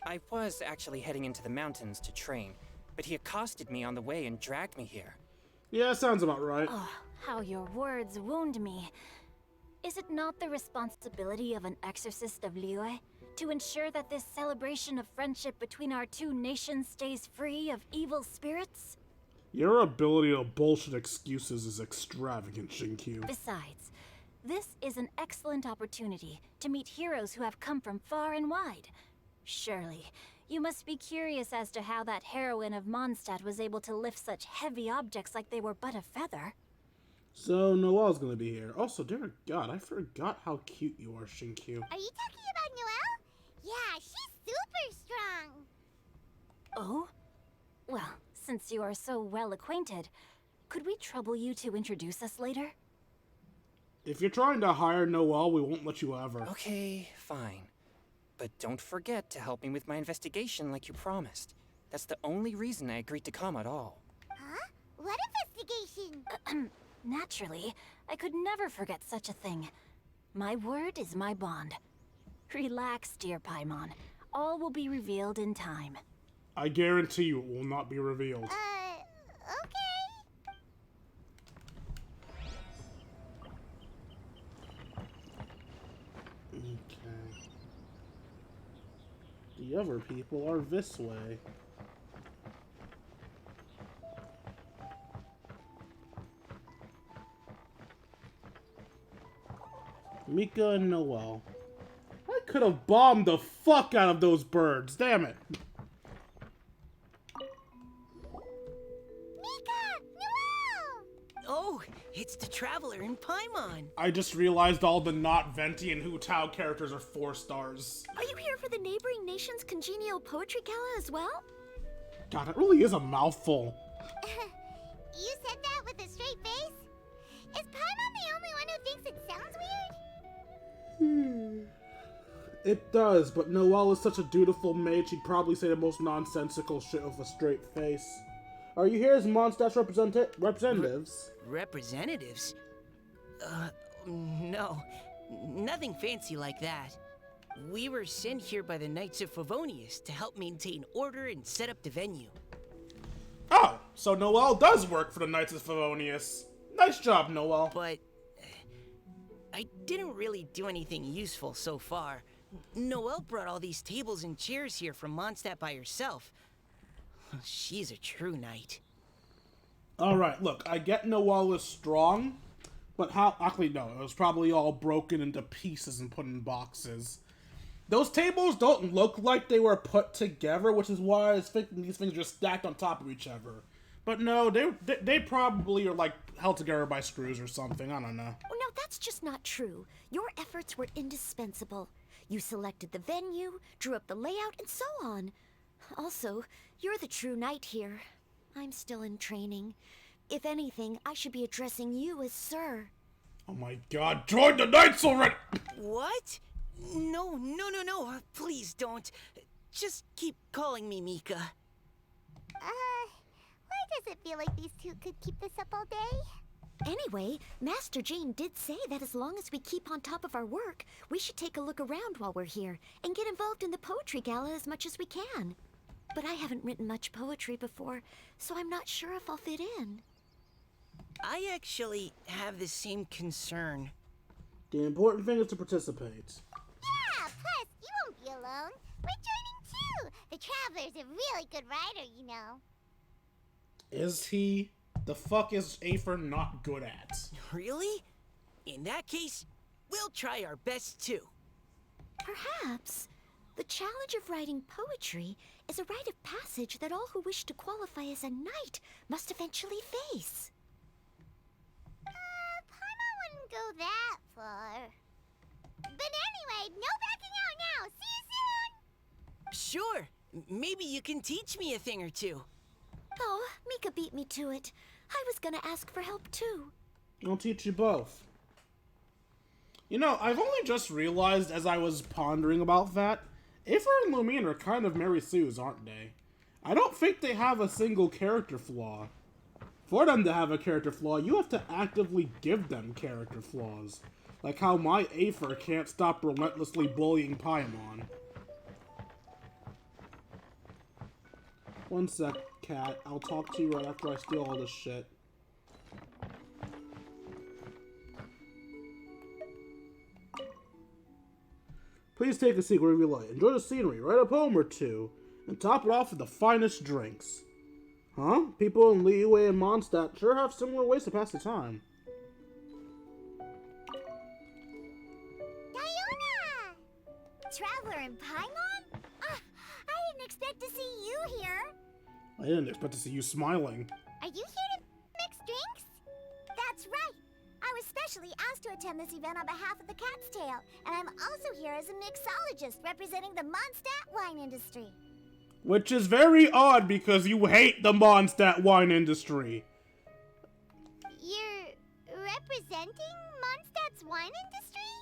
I was actually heading into the mountains to train, but he accosted me on the way and dragged me here. Yeah, sounds about right. Oh, how your words wound me. Is it not the responsibility of an exorcist of Liyue to ensure that this celebration of friendship between our two nations stays free of evil spirits? Your ability to bullshit excuses is extravagant, Shinkyu. Besides, this is an excellent opportunity to meet heroes who have come from far and wide. Surely, you must be curious as to how that heroine of Mondstadt was able to lift such heavy objects like they were but a feather. So, Noelle's gonna be here. Also, dear God, I forgot how cute you are, Shinkyu. Are you talking about Noelle? Yeah, she's super strong. Oh? Well, since you are so well acquainted, could we trouble you to introduce us later? If you're trying to hire Noelle, we won't let you have her. Okay, fine. But don't forget to help me with my investigation like you promised. That's the only reason I agreed to come at all. Huh? What investigation? Naturally, I could never forget such a thing. My word is my bond. Relax, dear Paimon. All will be revealed in time. I guarantee you it will not be revealed. Okay. Okay. The other people are this way. Mika and Noelle. I could have bombed the fuck out of those birds, damn it. Mika! Noelle! Oh, it's the Traveler in Paimon. I just realized all the not Venti and Hu Tao characters are 4 stars. Are you here for the neighboring nation's congenial poetry gala as well? God, it really is a mouthful. You said that with a straight face? Is Paimon the only one who thinks it sounds weird? It does, but Noelle is such a dutiful maid, she'd probably say the most nonsensical shit with a straight face. Are you here as Mondstadt's representatives? Representatives? No. Nothing fancy like that. We were sent here by the Knights of Favonius to help maintain order and set up the venue. Oh, so Noelle does work for the Knights of Favonius. Nice job, Noelle. But I didn't really do anything useful so far. Noelle brought all these tables and chairs here from Mondstadt by herself. She's a true knight. Alright, look, I get Noelle is strong, but how... Actually, no, it was probably all broken into pieces and put in boxes. Those tables don't look like they were put together, which is why I was thinking these things are stacked on top of each other. But no, they probably are, like, held together by screws or something, I don't know. Oh, no, that's just not true. Your efforts were indispensable. You selected the venue, drew up the layout, and so on. Also, you're the true knight here. I'm still in training. If anything, I should be addressing you as Sir. Oh my god, join the Knights already! What? No. Please don't. Just keep calling me Mika. Why does it feel like these two could keep this up all day? Anyway, Master Jane did say that as long as we keep on top of our work, we should take a look around while we're here and get involved in the poetry gala as much as we can. But I haven't written much poetry before, so I'm not sure if I'll fit in. I actually have the same concern. The important thing is to participate. Yeah, plus, you won't be alone. We're joining too. The Traveler's a really good writer, you know. Is he? The fuck is Aether not good at? Really? In that case, we'll try our best too. Perhaps the challenge of writing poetry is a rite of passage that all who wish to qualify as a knight must eventually face. Paimon wouldn't go that far. But anyway, no backing out now. See you soon! Sure, maybe you can teach me a thing or two. Oh, Mika beat me to it. I was gonna ask for help too. I'll teach you both. You know, I've only just realized as I was pondering about that, Aether and Lumine are kind of Mary Sue's, aren't they? I don't think they have a single character flaw. For them to have a character flaw, you have to actively give them character flaws. Like how my Aether can't stop relentlessly bullying Paimon. One sec, cat. I'll talk to you right after I steal all this shit. Please take a seat wherever you like. Enjoy the scenery, write a poem or two, and top it off with the finest drinks. Huh? People in Liyue and Mondstadt sure have similar ways to pass the time. Diona! Traveler and Paimon? I didn't expect to see you here. I didn't expect to see you smiling. Are you here to mix drinks? That's right. I was specially asked to attend this event on behalf of the Cat's Tail, and I'm also here as a mixologist representing the Mondstadt wine industry. Which is very odd because you hate the Mondstadt wine industry. You're representing Mondstadt's wine industry?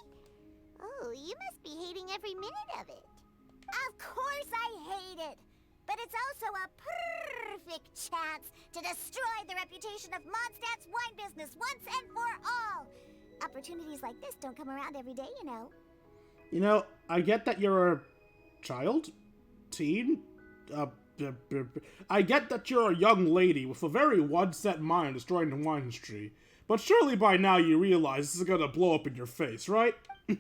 Oh, you must be hating every minute of it. Of course I hate it! But it's also a perfect chance to destroy the reputation of Mondstadt's wine business once and for all! Opportunities like this don't come around every day, you know. You know, I get that you're a child? Teen? I get that you're a young lady with a very one-set mind destroying the wine industry. But surely by now you realize this is gonna blow up in your face, right? Huh?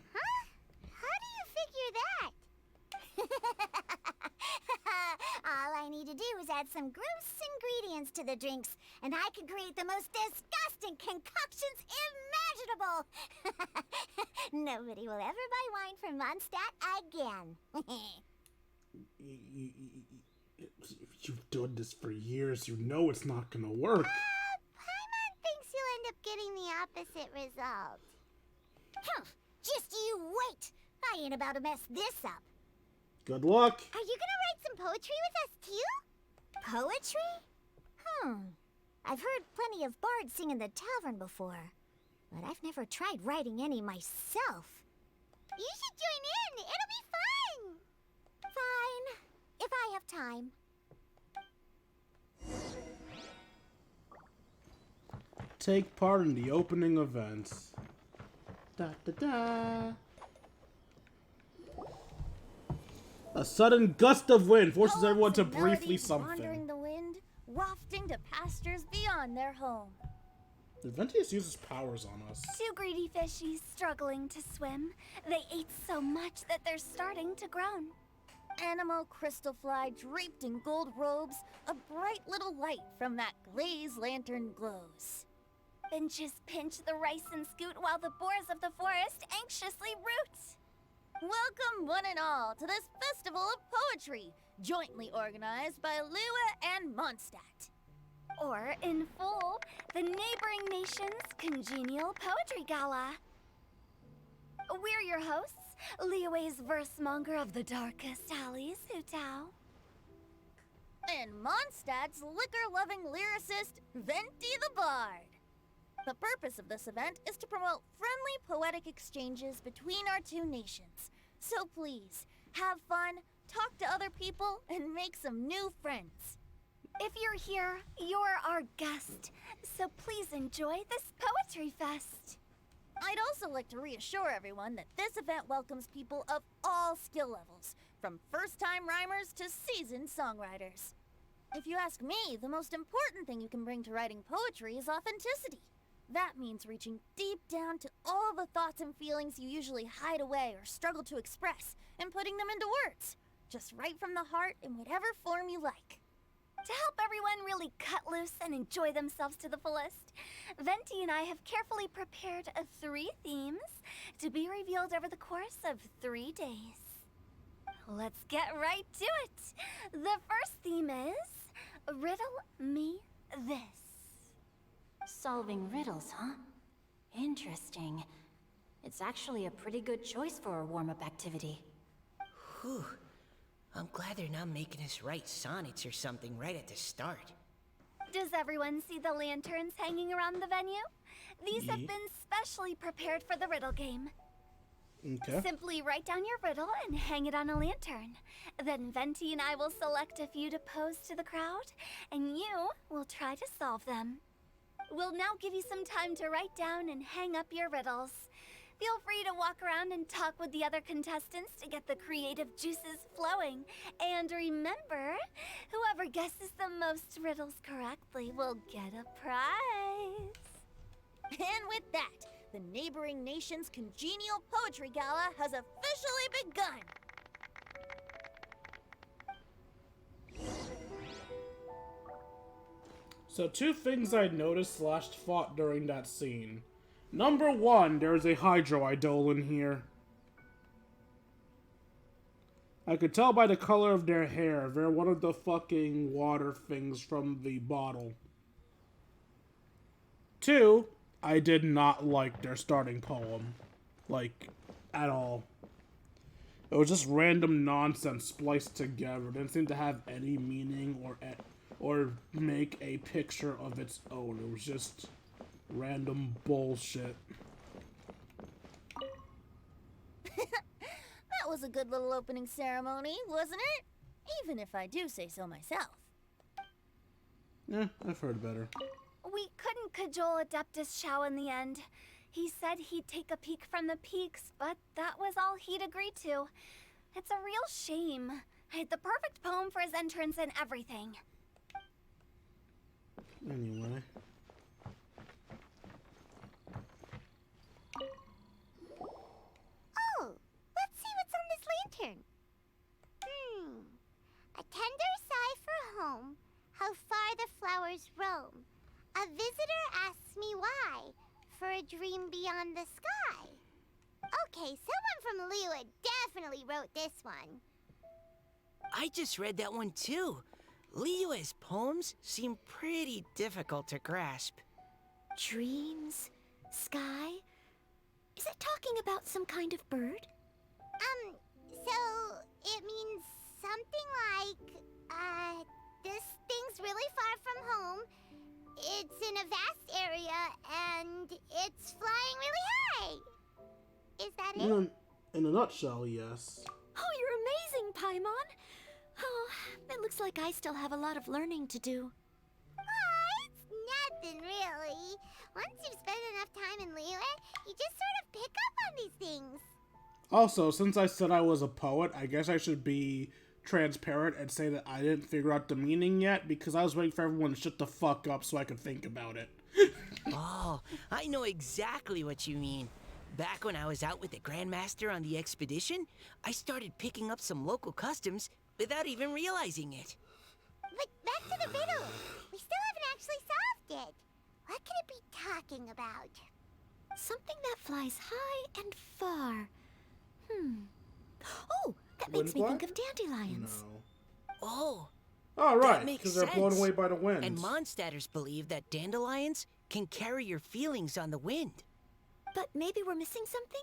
How do you figure that? All I need to do is add some gross ingredients to the drinks, and I can create the most disgusting concoctions imaginable! Nobody will ever buy wine from Mondstadt again. You've done this for years, you know it's not gonna work. Paimon thinks you'll end up getting the opposite result. Just you wait! I ain't about to mess this up. Good luck. Are you gonna write some poetry with us too? Poetry? I've heard plenty of bards sing in the tavern before, but I've never tried writing any myself. You should join in! It'll be fun! Fine, if I have time. Take part in the opening events. Da da da. A sudden gust of wind forces everyone to briefly Wandering something. the wind, wafting to pastures beyond their home. Adventius uses powers on us. Two greedy fishies struggling to swim. They ate so much that they're starting to groan. Animal crystal fly draped in gold robes, a bright little light from that glaze lantern glows. Benches pinch the rice and scoot while the boars of the forest anxiously root. Welcome one and all to this festival of poetry, jointly organized by Liyue and Mondstadt. Or, in full, the neighboring nation's congenial poetry gala. We're your hosts, Liyue's verse-monger of the darkest alleys, Hutao. And Mondstadt's liquor-loving lyricist, Venti the Bard. The purpose of this event is to promote friendly poetic exchanges between our two nations. So please, have fun, talk to other people, and make some new friends. If you're here, you're our guest, so please enjoy this poetry fest. I'd also like to reassure everyone that this event welcomes people of all skill levels, from first-time rhymers to seasoned songwriters. If you ask me, the most important thing you can bring to writing poetry is authenticity. That means reaching deep down to all the thoughts and feelings you usually hide away or struggle to express, and putting them into words, just right from the heart in whatever form you like. To help everyone really cut loose and enjoy themselves to the fullest, Venti and I have carefully prepared 3 themes to be revealed over the course of 3 days. Let's get right to it. The first theme is Riddle Me This. Solving riddles, huh? Interesting. It's actually a pretty good choice for a warm-up activity. Whew. I'm glad they're not making us write sonnets or something right at the start. Does everyone see the lanterns hanging around the venue? These have been specially prepared for the riddle game. Okay. Simply write down your riddle and hang it on a lantern. Then Venti and I will select a few to pose to the crowd, and you will try to solve them. We'll now give you some time to write down and hang up your riddles. Feel free to walk around and talk with the other contestants to get the creative juices flowing. And remember, whoever guesses the most riddles correctly will get a prize. And with that, the neighboring nation's congenial poetry gala has officially begun. So 2 things I noticed / fought during that scene. Number 1, there's a Hydro Idol in here. I could tell by the color of their hair, they're one of the fucking water things from the bottle. 2, I did not like their starting poem. Like, at all. It was just random nonsense spliced together. It didn't seem to have any meaning or make a picture of its own. It was just random bullshit. That was a good little opening ceremony, wasn't it? Even if I do say so myself. Yeah, I've heard better. We couldn't cajole Adeptus Shao in the end. He said he'd take a peek from the peaks, but that was all he'd agreed to. It's a real shame. I had the perfect poem for his entrance and everything. Anyway. Oh, let's see what's on this lantern. A tender sigh for home, how far the flowers roam. A visitor asks me why, for a dream beyond the sky. Okay, someone from Liyue definitely wrote this one. I just read that one too. Liyue's poems seem pretty difficult to grasp. Dreams? Sky? Is it talking about some kind of bird? So it means something like, this thing's really far from home. It's in a vast area, and it's flying really high. Is that it? In a nutshell, yes. Oh, you're amazing, Paimon! Oh, it looks like I still have a lot of learning to do. It's nothing really. Once you've spent enough time in Liyue, you just sort of pick up on these things. Also, since I said I was a poet, I guess I should be transparent and say that I didn't figure out the meaning yet because I was waiting for everyone to shut the fuck up so I could think about it. Oh, I know exactly what you mean. Back when I was out with the Grandmaster on the expedition, I started picking up some local customs without even realizing it. But back to the riddle. We still haven't actually solved it. What could it be talking about? Something that flies high and far. Oh, that makes me think of dandelions. No. Oh, Oh, that right, makes because they're blown sense. away by the wind. And Mondstadters believe that dandelions can carry your feelings on the wind. But maybe we're missing something?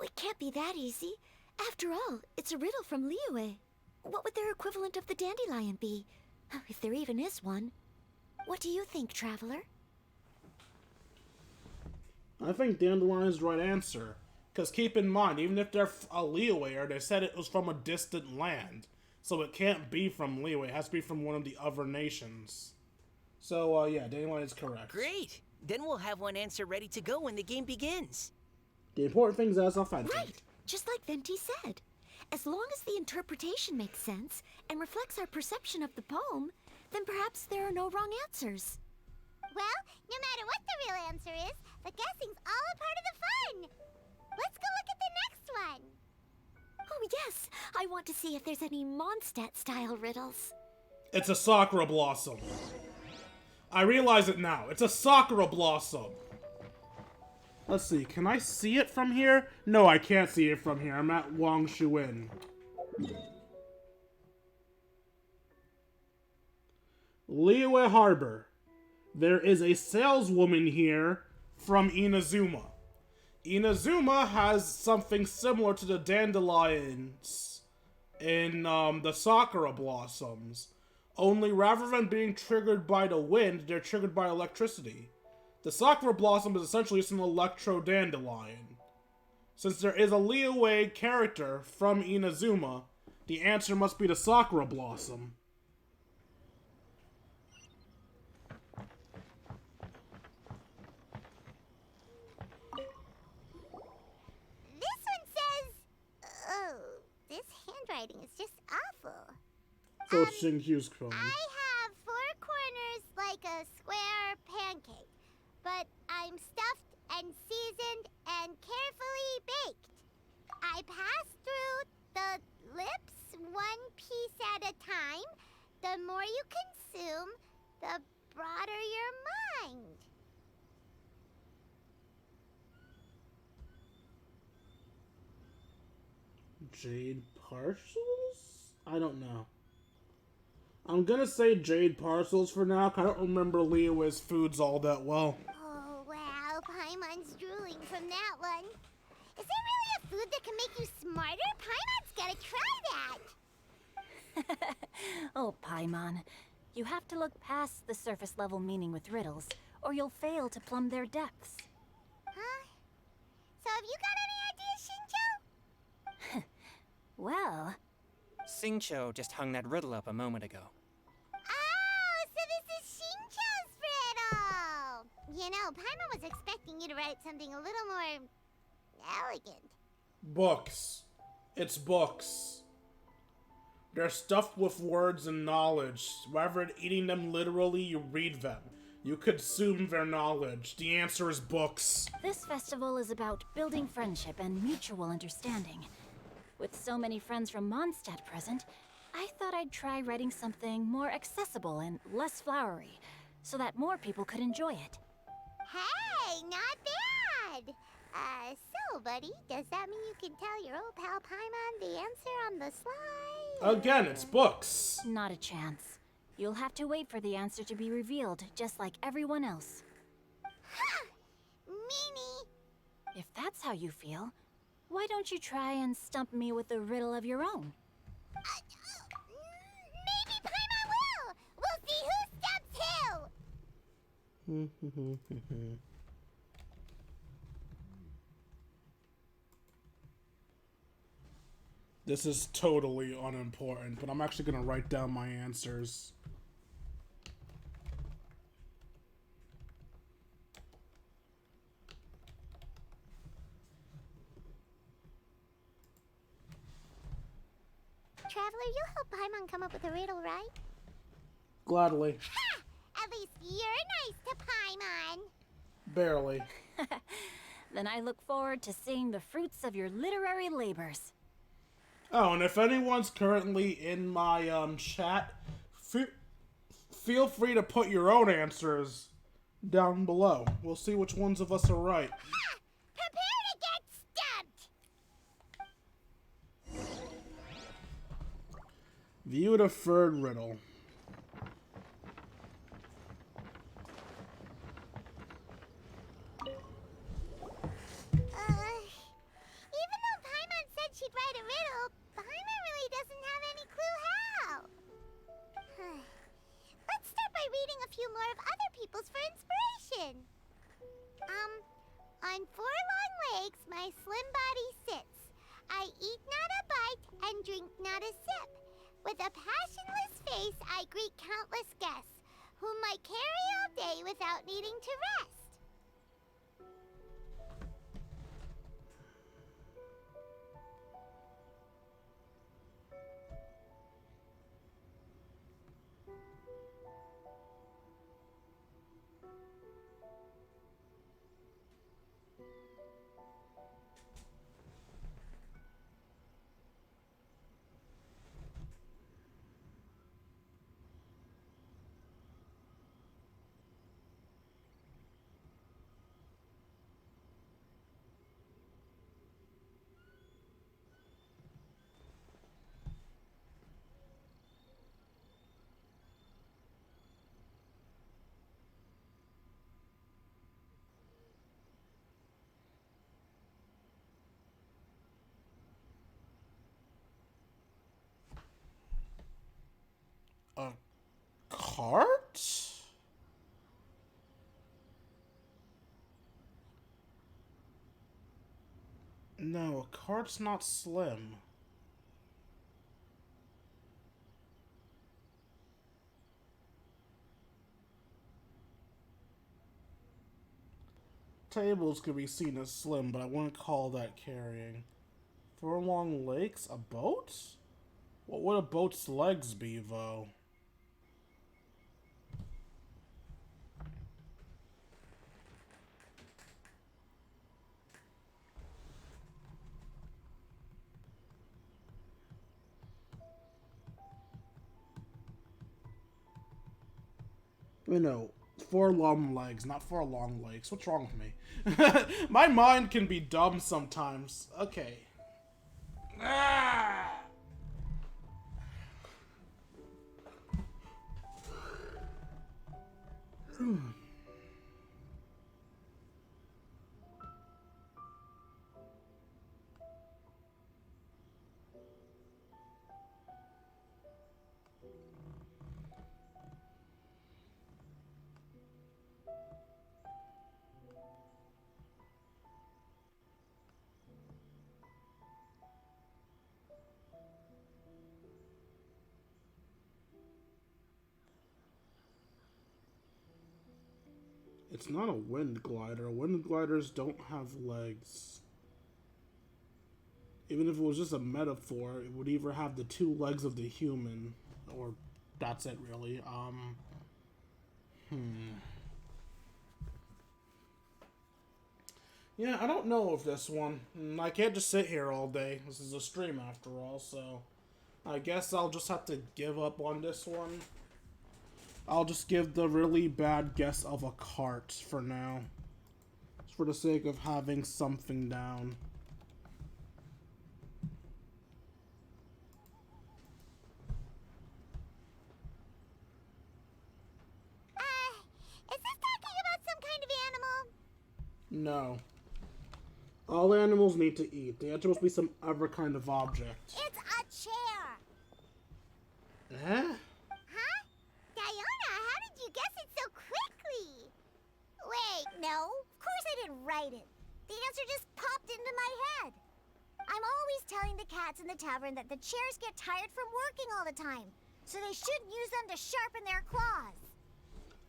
It can't be that easy. After all, it's a riddle from Liyue. What would their equivalent of the dandelion be? If there even is one. What do you think, Traveler? I think dandelion is the right answer. Because keep in mind, even if they're a Liyue, they said it was from a distant land. So it can't be from Liyue. It has to be from one of the other nations. So, yeah, Dandelion is correct. Great! Then we'll have one answer ready to go when the game begins. The important thing is that it's authentic. Right, just like Venti said. As long as the interpretation makes sense and reflects our perception of the poem, then perhaps there are no wrong answers. Well, no matter what the real answer is, the guessing's all a part of the fun. Let's go look at the next one. Oh yes, I want to see if there's any Mondstadt-style riddles. It's a Sakura Blossom. I realize it now. It's a Sakura Blossom. Let's see, can I see it from here? No, I can't see it from here. I'm at Wangshuin. Liyue Harbor. There is a saleswoman here from Inazuma. Inazuma has something similar to the dandelions in the Sakura Blossoms. Only rather than being triggered by the wind, they're triggered by electricity. The Sakura Blossom is essentially just an electro-dandelion. Since there is a Liyue character from Inazuma, the answer must be the Sakura Blossom. This one says... Oh, this handwriting is just awful. So it's Xingqiu's phone. I have 4 corners like a square pancake, but I'm stuffed and seasoned and carefully baked. I pass through the lips 1 piece at a time. The more you consume, the broader your mind. Jade Parcels? I don't know. I'm gonna say Jade Parcels for now, 'cause I don't remember Liyue's foods all that well. Oh, wow, Paimon's drooling from that one. Is there really a food that can make you smarter? Paimon's gotta try that. Oh, Paimon. You have to look past the surface level meaning with riddles, or you'll fail to plumb their depths. Huh? So have you got any ideas, Shinjo? Well, Xingqiu just hung that riddle up a moment ago. Oh, so this is Shinjo's riddle! You know, Paimon was expecting you to write something a little more... elegant. Books. It's books. They're stuffed with words and knowledge. Rather than eating them literally, you read them. You consume their knowledge. The answer is books. this festival is about building friendship and mutual understanding. With so many friends from Mondstadt present, I thought I'd try writing something more accessible and less flowery, so that more people could enjoy it. Hey, not bad! So, buddy, does that mean you can tell your old pal Paimon the answer on the sly? Again, it's books. Not a chance. You'll have to wait for the answer to be revealed, just like everyone else. Ha! Meanie! If that's how you feel, why don't you try and stump me with a riddle of your own? Maybe Paimon will! We'll see who stumps who! This is totally unimportant, but I'm actually gonna write down my answers. Traveler, you'll help Paimon come up with a riddle, right? Gladly. Ha! At least you're nice to Paimon! Barely. Then I look forward to seeing the fruits of your literary labors. Oh, and if anyone's currently in my chat, feel free to put your own answers down below. We'll see which ones of us are right. Ha! Prepare to get stumped! View the third riddle. Even though Paimon said she'd write a riddle, Paimon really doesn't have any clue how. Let's start by reading a few more of other people's for inspiration. On 4 long legs, my slim body sits. I eat not a bite and drink not a sip. With a passionless face, I greet countless guests, whom I carry all day without needing to rest. A cart? No, a cart's not slim. Tables could be seen as slim, but I wouldn't call that carrying. 4 long legs? A boat? What would a boat's legs be, though? You know, 4 long legs, not 4 long legs. What's wrong with me? My mind can be dumb sometimes. Okay. Ah! It's not a wind glider. Wind gliders don't have legs. Even if it was just a metaphor, it would either have the 2 legs of the human, or that's it really. Yeah, I don't know if this one. I can't just sit here all day. This is a stream after all, so I guess I'll just have to give up on this one. I'll just give the really bad guess of a cart for now. Just for the sake of having something down. Is this talking about some kind of animal? No. All animals need to eat. The answer must be some other kind of object. It's a chair. Eh? Huh? Diona, how did you guess it so quickly? Wait, no. Of course I didn't write it. The answer just popped into my head. I'm always telling the cats in the tavern that the chairs get tired from working all the time, so they shouldn't use them to sharpen their claws.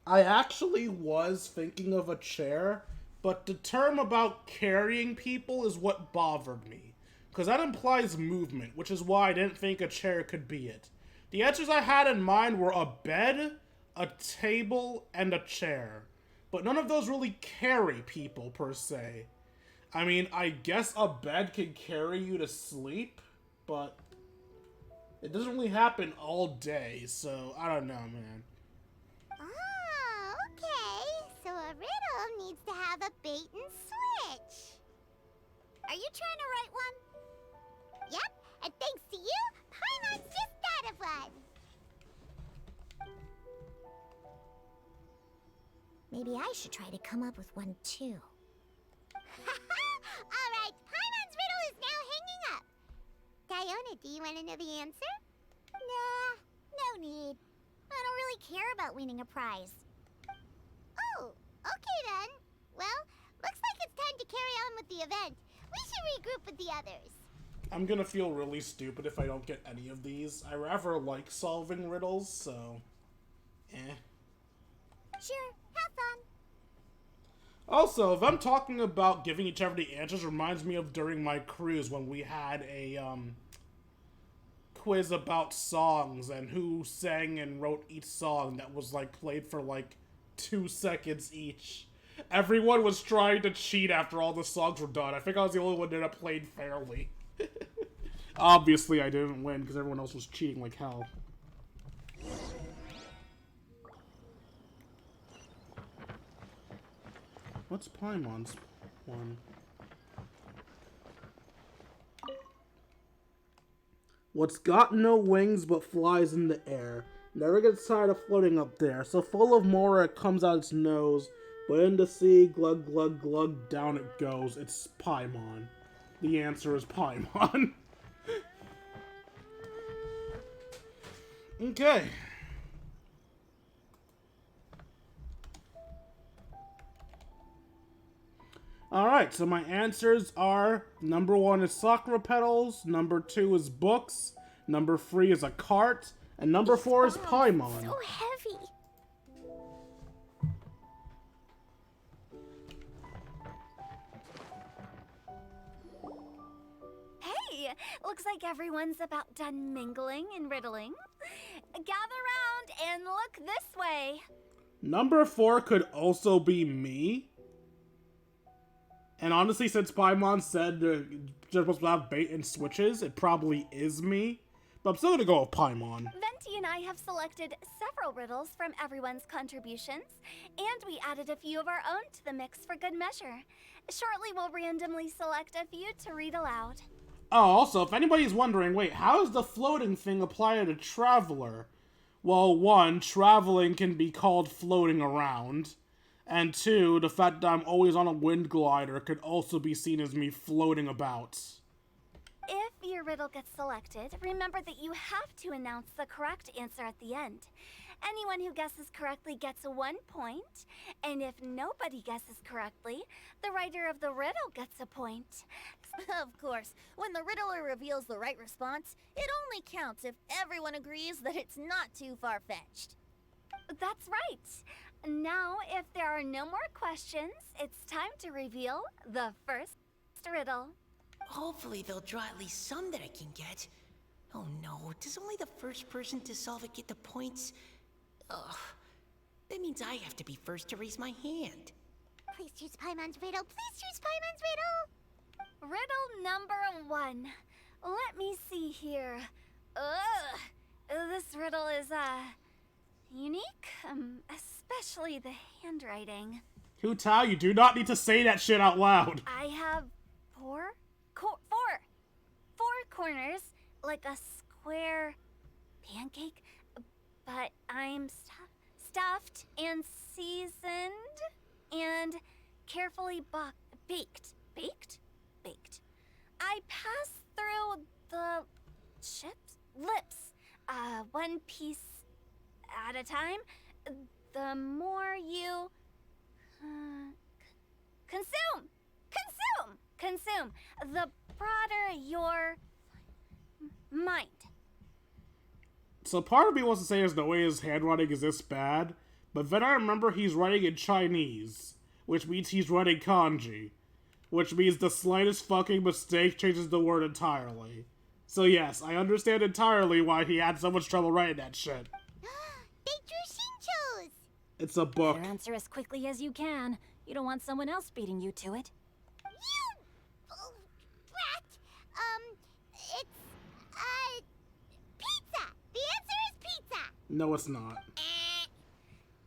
I actually was thinking of a chair, but the term about carrying people is what bothered me. Because that implies movement, which is why I didn't think a chair could be it. The answers I had in mind were a bed, a table, and a chair. But none of those really carry people, per se. I mean, I guess a bed can carry you to sleep, but it doesn't really happen all day, so I don't know, man. Oh, okay. So a riddle needs to have a bait and switch. Are you trying to write one? Yep, and thanks to you, Paimon's just thought of one. Maybe I should try to come up with one too. Alright, Paimon's riddle is now hanging up. Diona, do you want to know the answer? Nah, no need. I don't really care about winning a prize. Oh, okay then. Well, looks like it's time to carry on with the event. We should regroup with the others. I'm gonna feel really stupid if I don't get any of these. I rather like solving riddles, so... Sure, have fun. Also, if I'm talking about giving each other the answers, reminds me of during my cruise when we had a, quiz about songs and who sang and wrote each song that was, like, played for, like, 2 seconds each. Everyone was trying to cheat after all the songs were done. I think I was the only one that played fairly. Obviously, I didn't win because everyone else was cheating like hell. What's Paimon's one? What's got no wings but flies in the air. Never gets tired of floating up there. So full of more it comes out its nose. But in the sea, glug glug glug, down it goes. It's Paimon. The answer is Paimon. Okay. Alright, so my answers are, number 1 is sakura petals, number 2 is books, number 3 is a cart, and number 4 is Paimon. So heavy. Hey, looks like everyone's about done mingling and riddling. Gather round and look this way. Number 4 could also be me. And honestly, since Paimon said they're supposed to have bait and switches, it probably is me. But I'm still gonna go with Paimon. Venti and I have selected several riddles from everyone's contributions, and we added a few of our own to the mix for good measure. Shortly, we'll randomly select a few to read aloud. Oh, also, if anybody's wondering, wait, how does the floating thing apply to Traveler? Well, 1, traveling can be called floating around. And 2, the fact that I'm always on a wind glider could also be seen as me floating about. If your riddle gets selected, remember that you have to announce the correct answer at the end. Anyone who guesses correctly gets 1 point, and if nobody guesses correctly, the writer of the riddle gets a point. Of course, when the riddler reveals the right response, it only counts if everyone agrees that it's not too far-fetched. That's right. Now, if there are no more questions, it's time to reveal the first riddle. Hopefully they'll draw at least some that I can get. Oh no, does only the first person to solve it get the points? Ugh, that means I have to be first to raise my hand. Please choose Paimon's riddle. Please choose Paimon's riddle. Riddle number 1. Let me see here. This riddle is, unique, especially the handwriting. Hu Tao, you do not need to say that shit out loud. I have four corners, like a square pancake, but I'm stuffed and seasoned and carefully baked. I pass through the lips, 1 piece at a time. The more you consume, the broader your mind. So part of me wants to say there's no way his handwriting is this bad, but then I remember he's writing in Chinese, which means he's writing kanji, which means the slightest fucking mistake changes the word entirely. So yes, I understand entirely why he had so much trouble writing that shit. They drew Shinchos. It's a book. Better answer as quickly as you can. You don't want someone else beating you to it. You brat. It's pizza. The answer is pizza. No, it's not.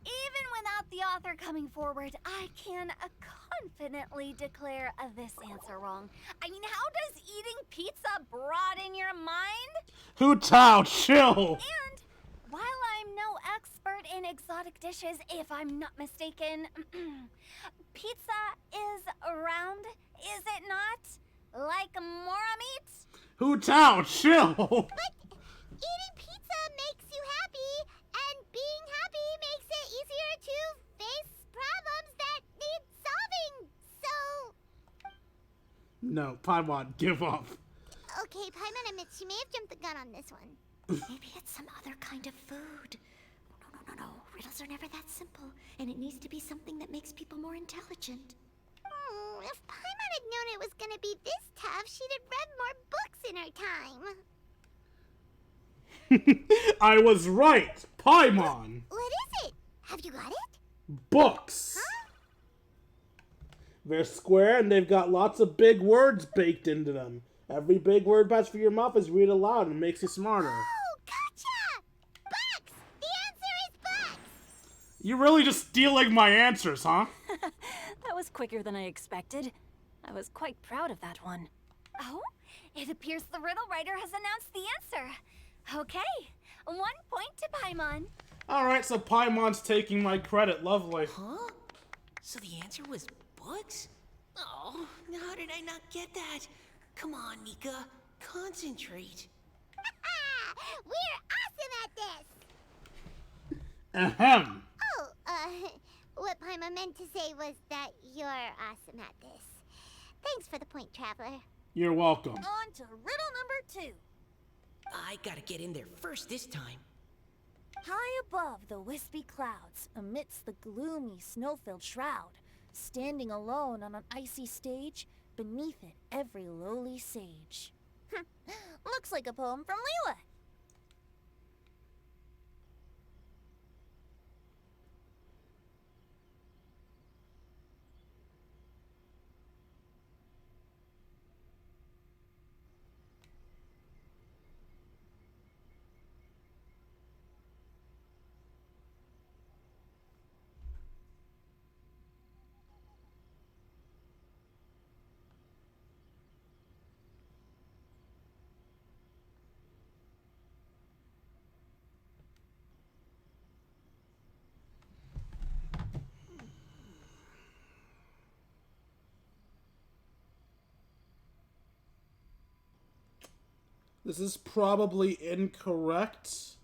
Even without the author coming forward, I can confidently declare this answer wrong. I mean, how does eating pizza broaden your mind? Hu Tao, chill! And while I'm no expert in exotic dishes, if I'm not mistaken, pizza is round, is it not? Like mora meat? Hu Tao, chill! But eating pizza makes you happy, and being happy makes it easier to face problems that need solving. So, No, Paimon, give up. okay, Paimon admits she may have jumped the gun on this one. Maybe it's some other kind of food. No. Riddles are never that simple, and it needs to be something that makes people more intelligent. If Paimon had known it was gonna be this tough, she'd have read more books in her time. I was right! Paimon! What is it? Have you got it? Books! Huh? They're square and they've got lots of big words baked into them. Every big word passed through your mouth is read aloud and makes you smarter. Oh, gotcha! Books! The answer is books! You're really just stealing my answers, huh? That was quicker than I expected. I was quite proud of that one. Oh, it appears the riddle writer has announced the answer. Okay, 1 point to Paimon. Alright, so Paimon's taking my credit. Lovely. Huh? So the answer was books? Oh, how did I not get that? Come on, Nika. Concentrate. We're awesome at this! Ahem. Oh, what Paimon meant to say was that you're awesome at this. Thanks for the point, Traveler. You're welcome. On to riddle number 2. I gotta get in there first this time. High above the wispy clouds, amidst the gloomy snow-filled shroud, standing alone on an icy stage, beneath it every lowly sage. Looks like a poem from Leela. This is probably incorrect.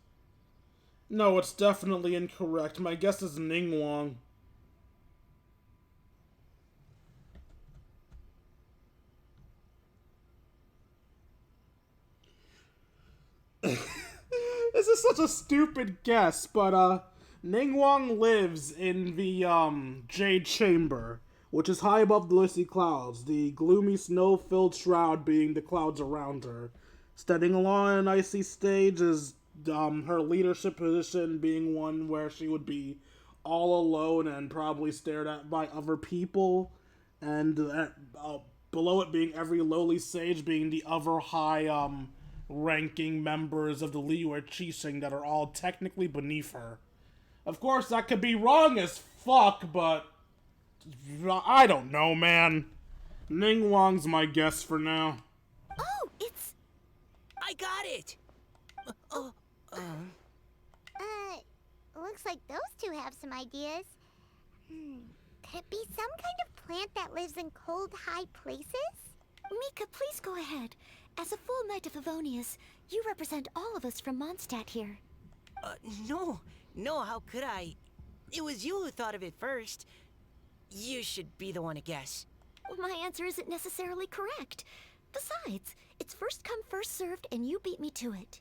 No, it's definitely incorrect. My guess is Ningguang. This is such a stupid guess, but Ningguang lives in the Jade Chamber, which is high above the misty clouds, the gloomy snow-filled shroud being the clouds around her. Standing along an icy stage is her leadership position being one where she would be all alone and probably stared at by other people, and below it being every lowly sage being the other high ranking members of the Liyue Qixing that are all technically beneath her. Of course, that could be wrong as fuck, but I don't know, man. Ningguang's my guess for now. Oh, it's... I got it! Looks like those two have some ideas. Could it be some kind of plant that lives in cold, high places? Mika, please go ahead. As a full Knight of Favonius, you represent all of us from Mondstadt here. No, how could I? It was you who thought of it first. You should be the one to guess. Well, my answer isn't necessarily correct. Besides, it's first come, first served, and you beat me to it.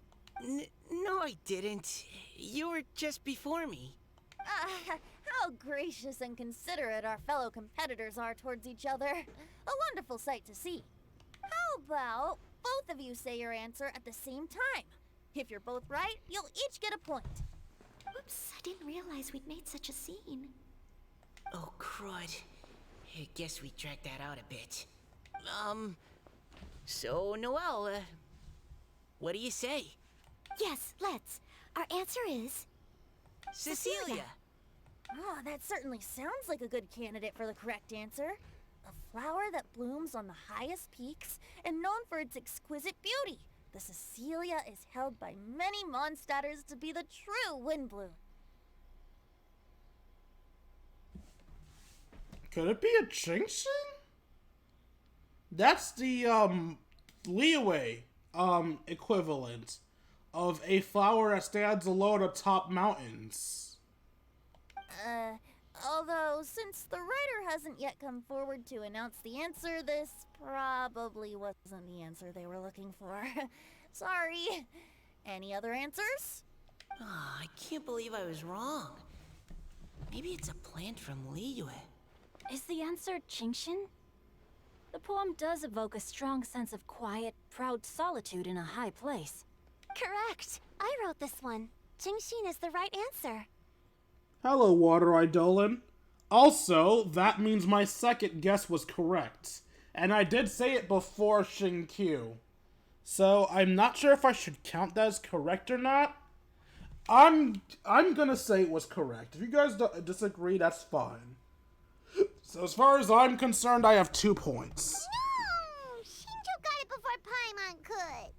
No, I didn't. You were just before me. How gracious and considerate our fellow competitors are towards each other. A wonderful sight to see. How about both of you say your answer at the same time? If you're both right, you'll each get a point. Oops, I didn't realize we'd made such a scene. Oh, crud. I guess we dragged that out a bit. So, Noelle, what do you say? Yes, let's. Our answer is... Cecilia! Oh, that certainly sounds like a good candidate for the correct answer. A flower that blooms on the highest peaks and known for its exquisite beauty. The Cecilia is held by many Mondstadters to be the true windbloom. Could it be a Qingxing? That's the, Liyue, equivalent of a flower that stands alone atop mountains. Although, since the writer hasn't yet come forward to announce the answer, this probably wasn't the answer they were looking for. Sorry. Any other answers? Ah, I can't believe I was wrong. Maybe it's a plant from Liyue. Is the answer Qingxin? The poem does evoke a strong sense of quiet, proud solitude in a high place. Correct. I wrote this one. Qingxin is the right answer. Hello, Water Eidolon. Also, that means my second guess was correct. And I did say it before Xingqiu. So, I'm not sure if I should count that as correct or not. I'm gonna say it was correct. If you guys disagree, that's fine. So, as far as I'm concerned, I have 2 points. No! Shinjo got it before Paimon could.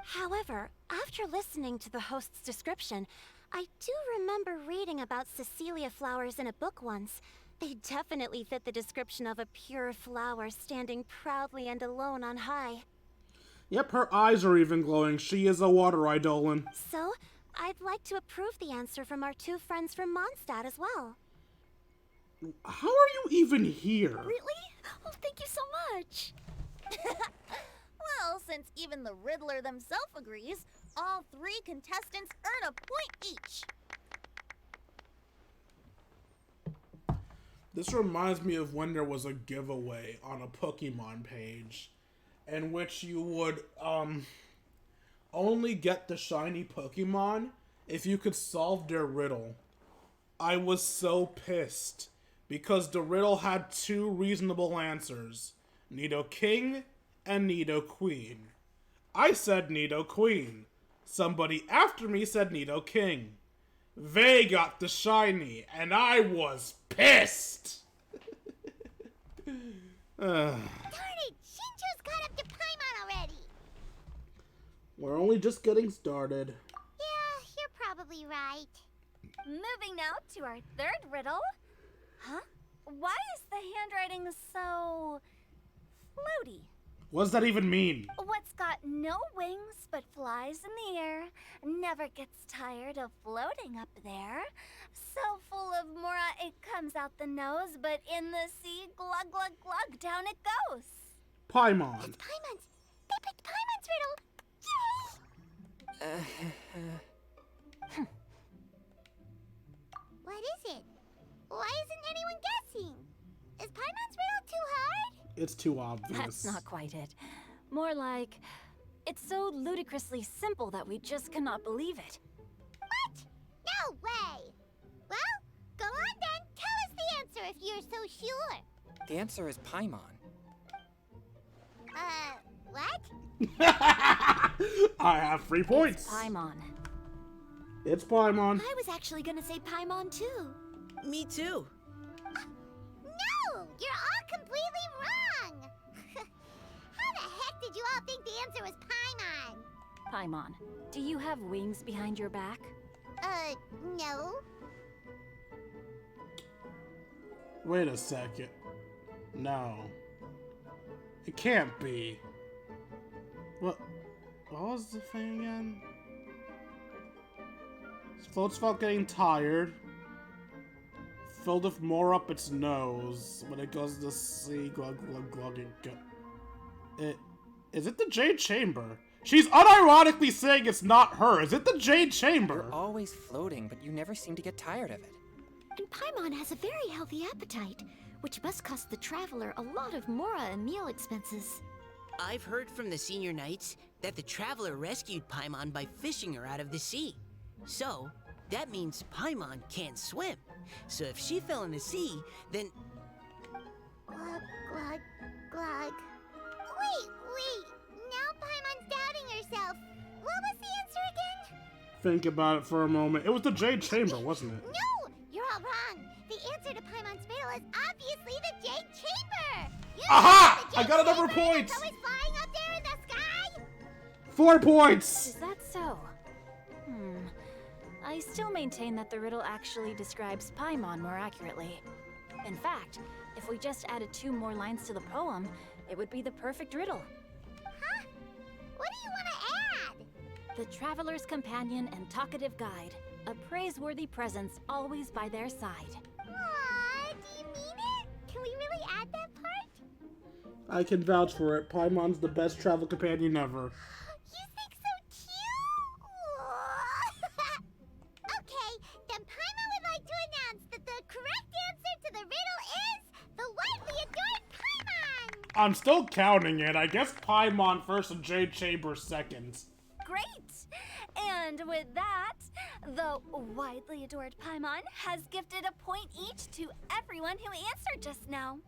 However, after listening to the host's description, I do remember reading about Cecilia flowers in a book once. They definitely fit the description of a pure flower standing proudly and alone on high. Yep, her eyes are even glowing. She is a Water Eidolon. So, I'd like to approve the answer from our 2 friends from Mondstadt as well. How are you even here? Really? Oh, thank you so much. Well, since even the Riddler themselves agrees, all 3 contestants earn a point each. This reminds me of when there was a giveaway on a Pokemon page in which you would only get the shiny Pokemon if you could solve their riddle. I was so pissed because the riddle had 2 reasonable answers, Nidoking and Nidoqueen. I said Nidoqueen. Somebody after me said Nidoking. They got the shiny, and I was pissed! Darn it! Shinjo's caught up to Paimon already! We're only just getting started. Yeah, you're probably right. Moving now to our 3rd riddle. Huh? Why is the handwriting so floaty? What does that even mean? What's got no wings but flies in the air, never gets tired of floating up there. So full of mora it comes out the nose, but in the sea, glug glug glug, down it goes. Paimon. It's Paimon's! They picked Paimon's riddle! Yay! What is it? Why isn't anyone guessing? Is Paimon's riddle too hard? It's too obvious. That's not quite it. More like, it's so ludicrously simple that we just cannot believe it. What? No way! Well, go on then. Tell us the answer if you're so sure. The answer is Paimon. What? I have 3 points. Paimon. It's Paimon. I was actually gonna say Paimon too. Me too. No! You're all completely wrong! How the heck did you all think the answer was Paimon? Paimon, do you have wings behind your back? No. Wait a second. No. It can't be. What was the thing again? Floats about getting tired. Filled with more up its nose. When it goes to the sea, glug glug glug Is it the Jade Chamber? She's unironically saying it's not her. Is it the Jade Chamber? You're always floating, but you never seem to get tired of it. And Paimon has a very healthy appetite, which must cost the traveler a lot of mora and meal expenses. I've heard from the senior knights that the traveler rescued Paimon by fishing her out of the sea. So, that means Paimon can't swim. So if she fell in the sea, then... Glug, glug, glug. Wait! Now Paimon's doubting herself. What was the answer again? Think about it for a moment. It was the Jade Chamber, wasn't it? No! You're all wrong. The answer to Paimon's riddle is obviously the Jade Chamber! You Aha! know the I got Jade another Chamber point! that's always flying up there in the sky? 4 points! Is that so? I still maintain that the riddle actually describes Paimon more accurately. In fact, if we just added 2 more lines to the poem, it would be the perfect riddle. Huh? What do you want to add? The traveler's companion and talkative guide, a praiseworthy presence always by their side. Aww, do you mean it? Can we really add that part? I can vouch for it. Paimon's the best travel companion ever. You think so I'm still counting it. I guess Paimon first and Jade Chambers second. Great! And with that, the widely adored Paimon has gifted a point each to everyone who answered just now.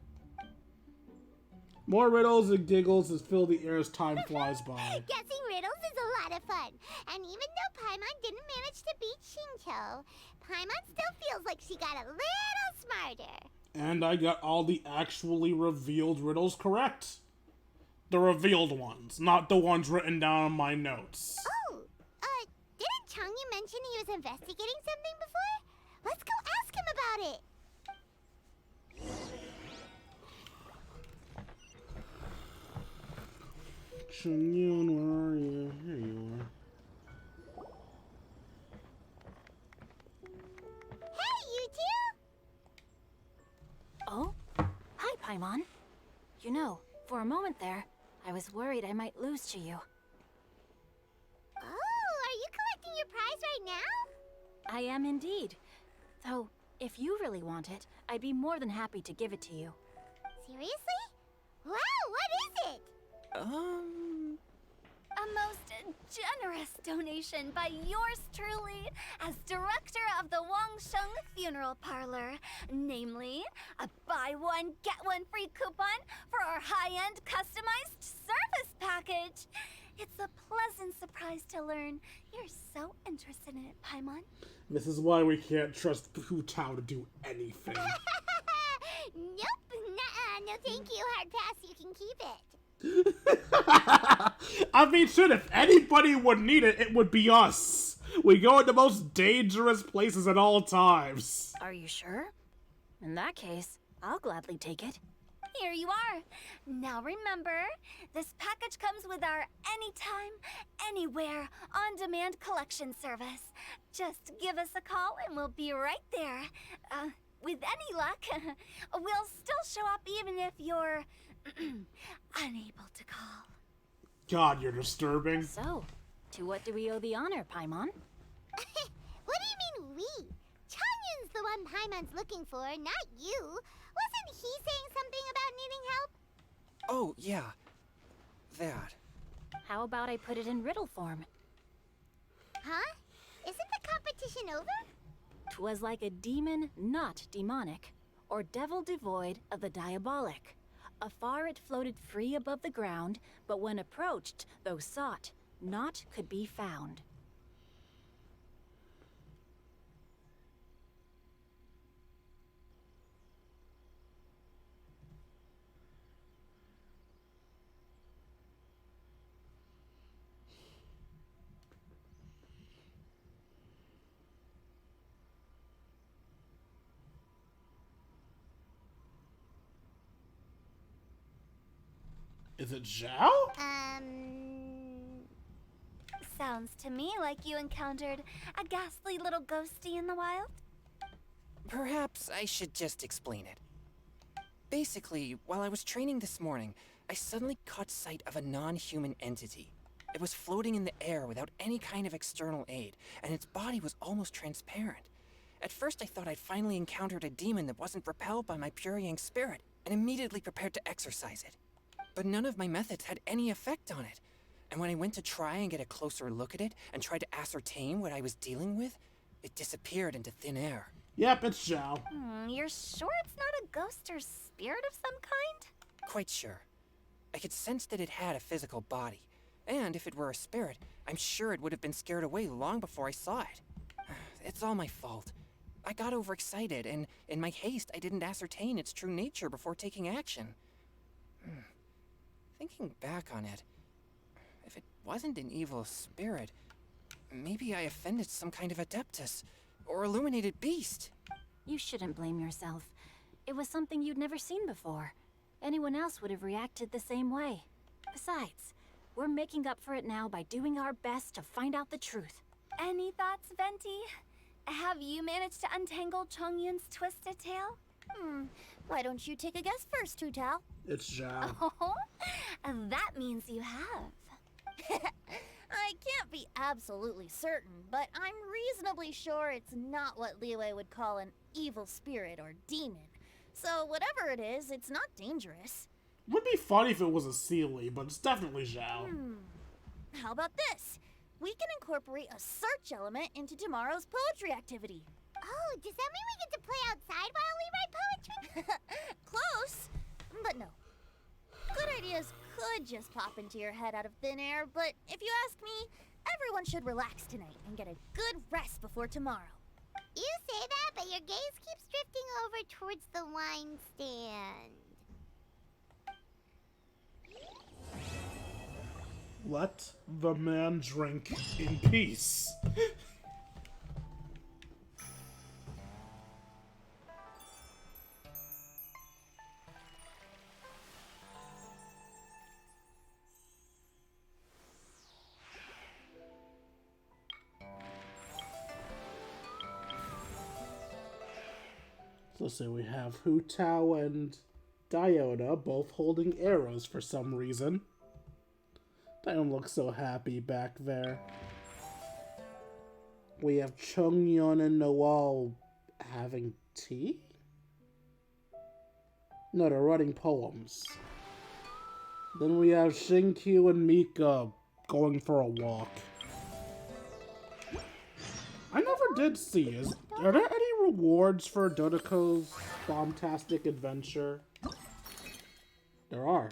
More riddles and giggles as fill the air as time flies by. Guessing riddles is a lot of fun. And even though Paimon didn't manage to beat Shinto, Paimon still feels like she got a little smarter. And I got all the actually revealed riddles correct. The revealed ones, not the ones written down in my notes. Oh, didn't Changyu mention he was investigating something before? Let's go ask him about it. Chungyun, where are you? Here you are. Hey, you two! Oh? Hi, Paimon. You know, for a moment there, I was worried I might lose to you. Oh, are you collecting your prize right now? I am indeed. Though, if you really want it, I'd be more than happy to give it to you. Seriously? Wow, what is it? A most generous donation by yours truly as director of the Wangsheng Funeral Parlor. Namely, a buy one, get one free coupon for our high-end customized service package. It's a pleasant surprise to learn you're so interested in it, Paimon. This is why we can't trust Hu Tao to do anything. Nope, nuh-uh, no thank you, hard pass, you can keep it. I mean, shit, if anybody would need it, it would be us. We go in the most dangerous places at all times. Are you sure? In that case, I'll gladly take it. Here you are. Now remember, this package comes with our anytime, anywhere, on-demand collection service. Just give us a call and we'll be right there. With any luck, we'll still show up even if you're unable to call. God, you're disturbing. So, to what do we owe the honor, Paimon? What do you mean we? Changyun's the one Paimon's looking for, not you. Wasn't he saying something about needing help? Oh, yeah. That. How about I put it in riddle form? Huh? Isn't the competition over? 'Twas like a demon not demonic, or devil devoid of the diabolic. Afar it floated free above the ground, but when approached, though sought, naught could be found. Is it Zhao? Sounds to me like you encountered a ghastly little ghostie in the wild. Perhaps I should just explain it. Basically, while I was training this morning, I suddenly caught sight of a non-human entity. It was floating in the air without any kind of external aid, and its body was almost transparent. At first I thought I'd finally encountered a demon that wasn't repelled by my pure yang spirit, and immediately prepared to exorcise it. But none of my methods had any effect on it. And when I went to try and get a closer look at it and tried to ascertain what I was dealing with, it disappeared into thin air. Yep, it's Zhao. You're sure it's not a ghost or spirit of some kind? Quite sure. I could sense that it had a physical body. And if it were a spirit, I'm sure it would have been scared away long before I saw it. It's all my fault. I got overexcited, and in my haste, I didn't ascertain its true nature before taking action. Thinking back on it, if it wasn't an evil spirit, maybe I offended some kind of adeptus, or illuminated beast. You shouldn't blame yourself. It was something you'd never seen before. Anyone else would have reacted the same way. Besides, we're making up for it now by doing our best to find out the truth. Any thoughts, Venti? Have you managed to untangle Chongyun's twisted tail? Why don't you take a guess first, Hu Tao? It's Zhao. Oh, that means you have. I can't be absolutely certain, but I'm reasonably sure it's not what Liyue would call an evil spirit or demon. So whatever it is, it's not dangerous. Would be funny if it was a Sealy, but it's definitely Zhao. How about this? We can incorporate a search element into tomorrow's poetry activity. Oh, does that mean we get to play outside while we write poetry? Close, but no. Good ideas could just pop into your head out of thin air, but if you ask me, everyone should relax tonight and get a good rest before tomorrow. You say that, but your gaze keeps drifting over towards the wine stand. Let the man drink in peace. So say we have Hu Tao and Diona both holding arrows for some reason. They don't look so happy back there. We have Chung Yun and Noel having tea? No, they're writing poems. Then we have Shinkyu and Mika going for a walk. I never did see. Are there any rewards for Dodoco's Bombtastic adventure? There are.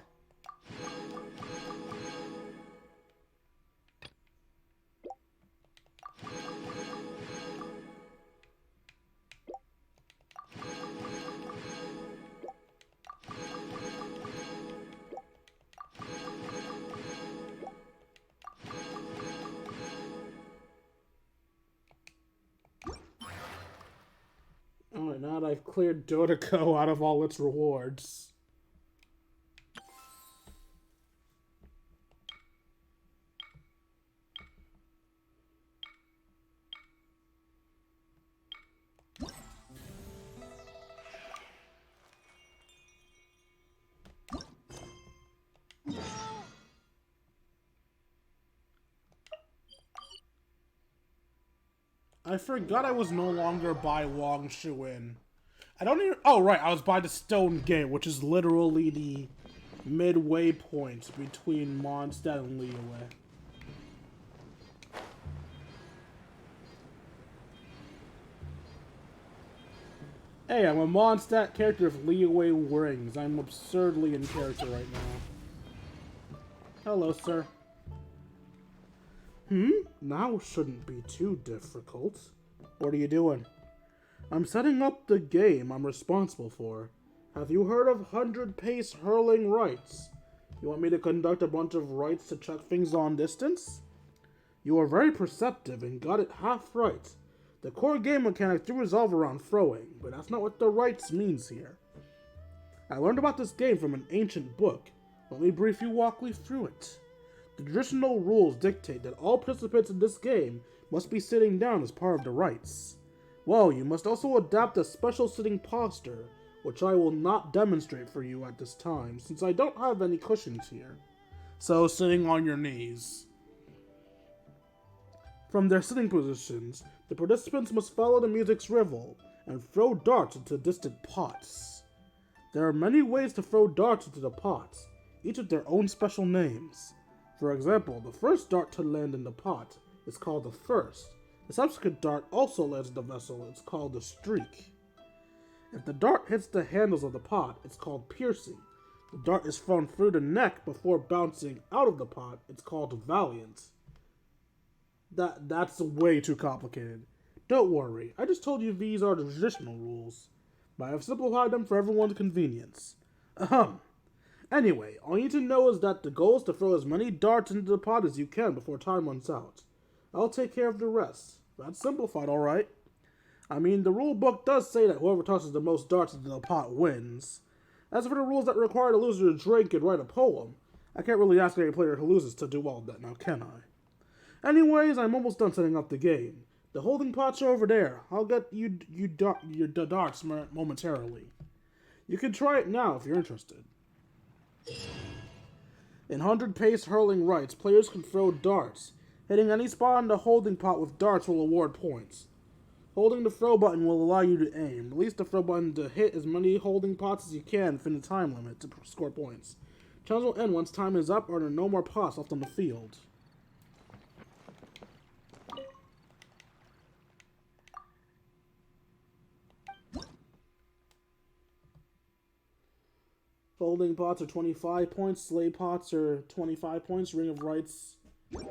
Alright, now that I've cleared Dodoco out of all its rewards. I forgot I was no longer by Wang Shuin. I don't even... Oh, right, I was by the Stone Gate, which is literally the midway point between Mondstadt and Liyue. Hey, I'm a Mondstadt character with Liyue rings. I'm absurdly in character right now. Hello, sir. Now shouldn't be too difficult. What are you doing? I'm setting up the game I'm responsible for. Have you heard of 100-pace hurling rights? You want me to conduct a bunch of rights to check things on distance? You are very perceptive and got it half right. The core game mechanics do resolve around throwing, but that's not what the rights means here. I learned about this game from an ancient book. Let me briefly walk you through it. The traditional rules dictate that all participants in this game must be sitting down as part of the rites. Well, you must also adapt a special sitting posture, which I will not demonstrate for you at this time, since I don't have any cushions here. So, sitting on your knees. From their sitting positions, the participants must follow the music's rhythm and throw darts into distant pots. There are many ways to throw darts into the pots, each with their own special names. For example, the first dart to land in the pot is called the first. The subsequent dart also lands in the vessel. It's called the streak. If the dart hits the handles of the pot, it's called piercing. The dart is thrown through the neck before bouncing out of the pot. It's called valiant. That's way too complicated. Don't worry, I just told you these are the traditional rules, but I have simplified them for everyone's convenience. Ahem. Anyway, all you need to know is that the goal is to throw as many darts into the pot as you can before time runs out. I'll take care of the rest. That's simplified, alright? I mean, the rule book does say that whoever tosses the most darts into the pot wins. As for the rules that require the loser to drink and write a poem, I can't really ask any player who loses to do all of that now, can I? Anyways, I'm almost done setting up the game. The holding pots are over there. I'll get your darts momentarily. You can try it now if you're interested. In 100-pace hurling rights, players can throw darts. Hitting any spot in the holding pot with darts will award points. Holding the throw button will allow you to aim. Release the throw button to hit as many holding pots as you can within the time limit to score points. Challenge will end once time is up or there are no more pots left on the field. Holding pots are 25 points. Slay pots are 25 points. Ring of Rights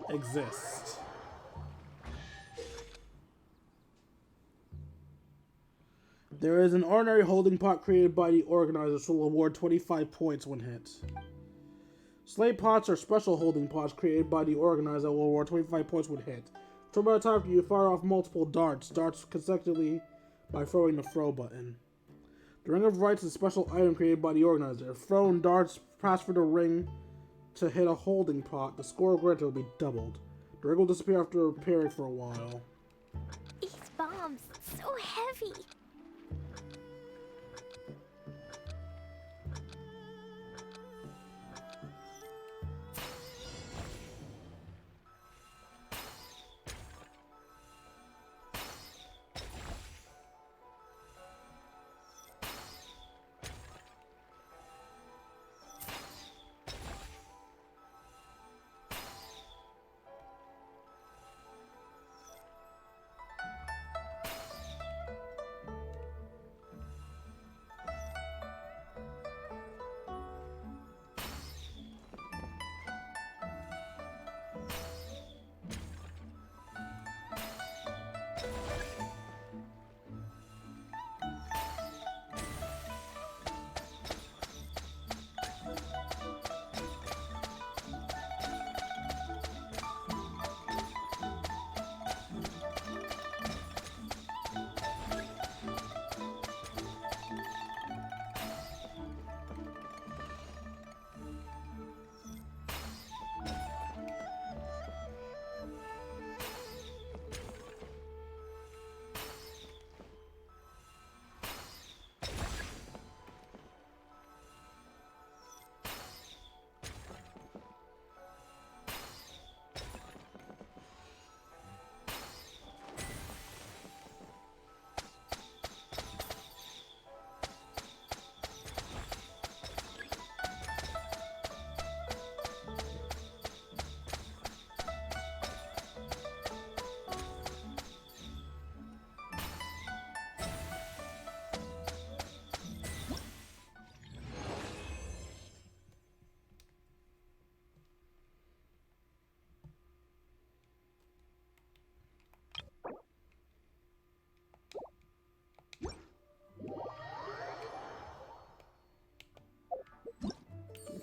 exist. There is an ordinary holding pot created by the organizer, which will award 25 points when hit. Slay pots are special holding pots created by the organizer that will award 25 points when hit. Throw by the time you fire off multiple darts consecutively by throwing the throw button. The Ring of Rights is a special item created by the organizer. If thrown darts pass through the ring to hit a holding pot, the score granted will be doubled. The ring will disappear after repairing for a while. These bombs, so heavy.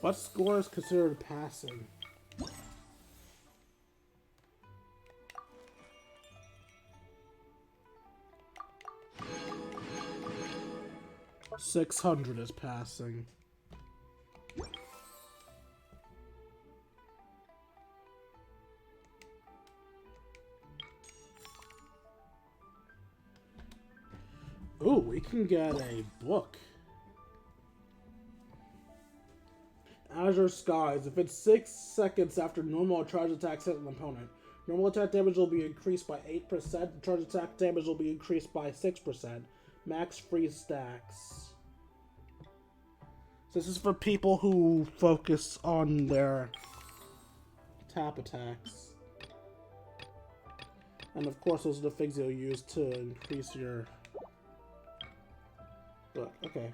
What score is considered passing? .600 is passing. Ooh, we can get a book. Azure Skies. If it's 6 seconds after normal charge attack hit an opponent, normal attack damage will be increased by 8%, charge attack damage will be increased by 6%. Max free stacks. So this is for people who focus on their tap attacks. And of course those are the things you'll use to increase your... Look, okay.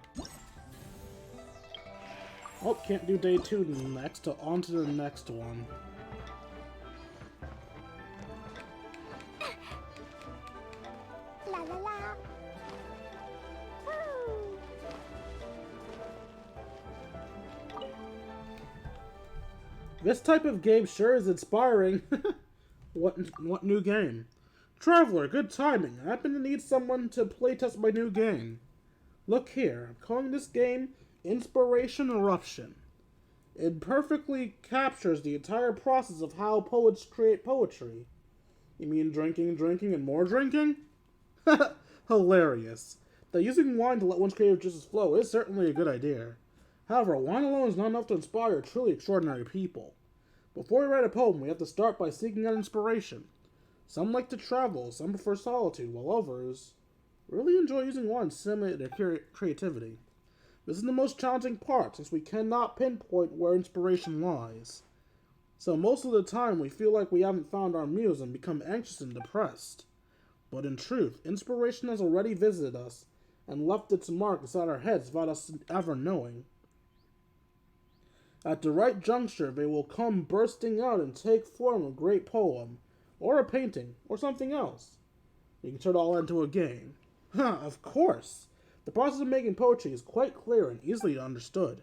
Oh, can't do day 2 next, so on to the next one. La la la. Woo. This type of game sure is inspiring. What new game? Traveler, good timing. I happen to need someone to playtest my new game. Look here, I'm calling this game Insperation Eruption. It perfectly captures the entire process of how poets create poetry. You mean drinking, and more drinking? Hilarious. Though using wine to let one's creative juices flow is certainly a good idea. However, wine alone is not enough to inspire truly extraordinary people. Before we write a poem, we have to start by seeking out inspiration. Some like to travel, some prefer solitude, while others really enjoy using one to stimulate their creativity. This is the most challenging part, since we cannot pinpoint where inspiration lies. So most of the time we feel like we haven't found our muse and become anxious and depressed. But in truth, inspiration has already visited us and left its mark inside our heads without us ever knowing. At the right juncture, they will come bursting out and take form a great poem, or a painting, or something else. You can turn it all into a game. Of course! The process of making poetry is quite clear and easily understood.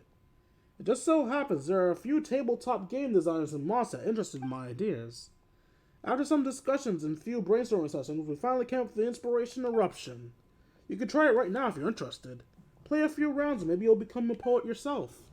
It just so happens there are a few tabletop game designers in Mondstadt interested in my ideas. After some discussions and few brainstorming sessions, we finally came up with the Insperation Eruption. You can try it right now if you're interested. Play a few rounds and maybe you'll become a poet yourself.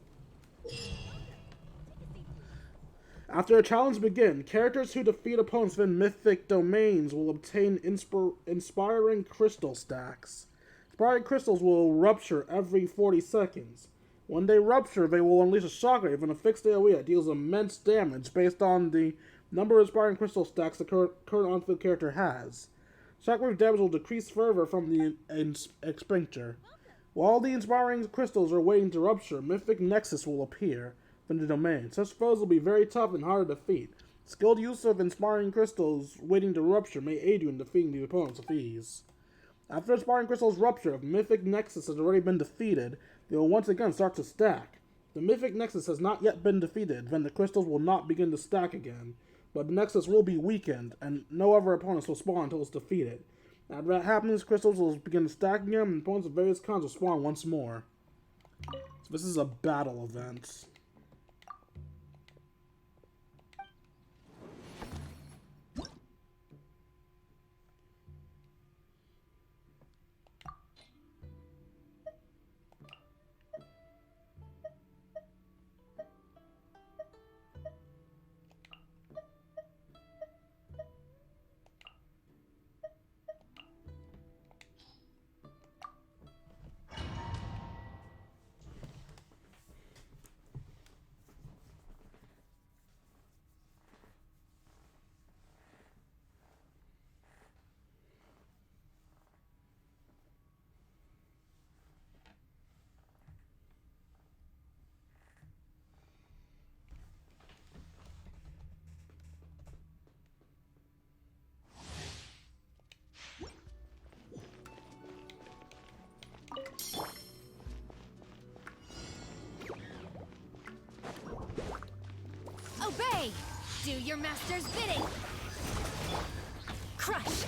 After a challenge begins, characters who defeat opponents within mythic domains will obtain inspiring crystal stacks. Inspiring crystals will rupture every 40 seconds. When they rupture, they will unleash a shockwave and a fixed AoE that deals immense damage based on the number of inspiring crystal stacks the current on-field character has. Shockwave damage will decrease further from the expenditure. While the inspiring crystals are waiting to rupture, Mythic Nexus will appear from the domain. Such foes will be very tough and hard to defeat. Skilled use of inspiring crystals waiting to rupture may aid you in defeating the opponents with ease. After inspiring crystals rupture, if Mythic Nexus has already been defeated, they will once again start to stack. If the Mythic Nexus has not yet been defeated, then the crystals will not begin to stack again, but the Nexus will be weakened, and no other opponents will spawn until it's defeated. After that happens, crystals will begin to stack again, and opponents of various kinds will spawn once more. So this is a battle event. Obey! Do your master's bidding! Crush!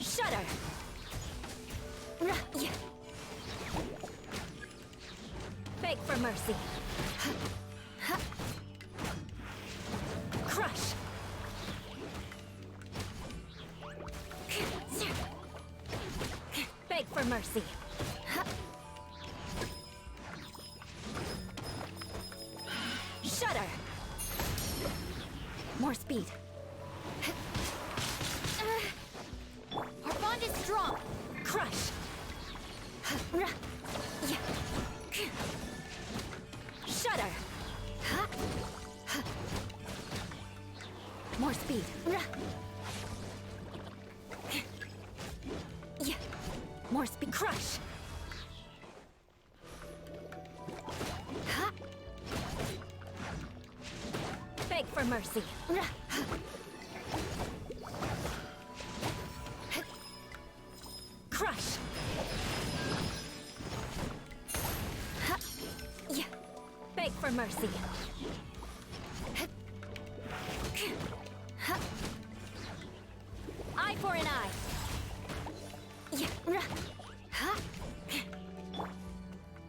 Shudder! Beg for mercy! Crush! Beg for mercy! Shudder! More speed. Our bond is strong. Crush. Shudder. More speed. More speed. Crush. Beg for mercy. Crush. Beg for mercy. Eye for an eye.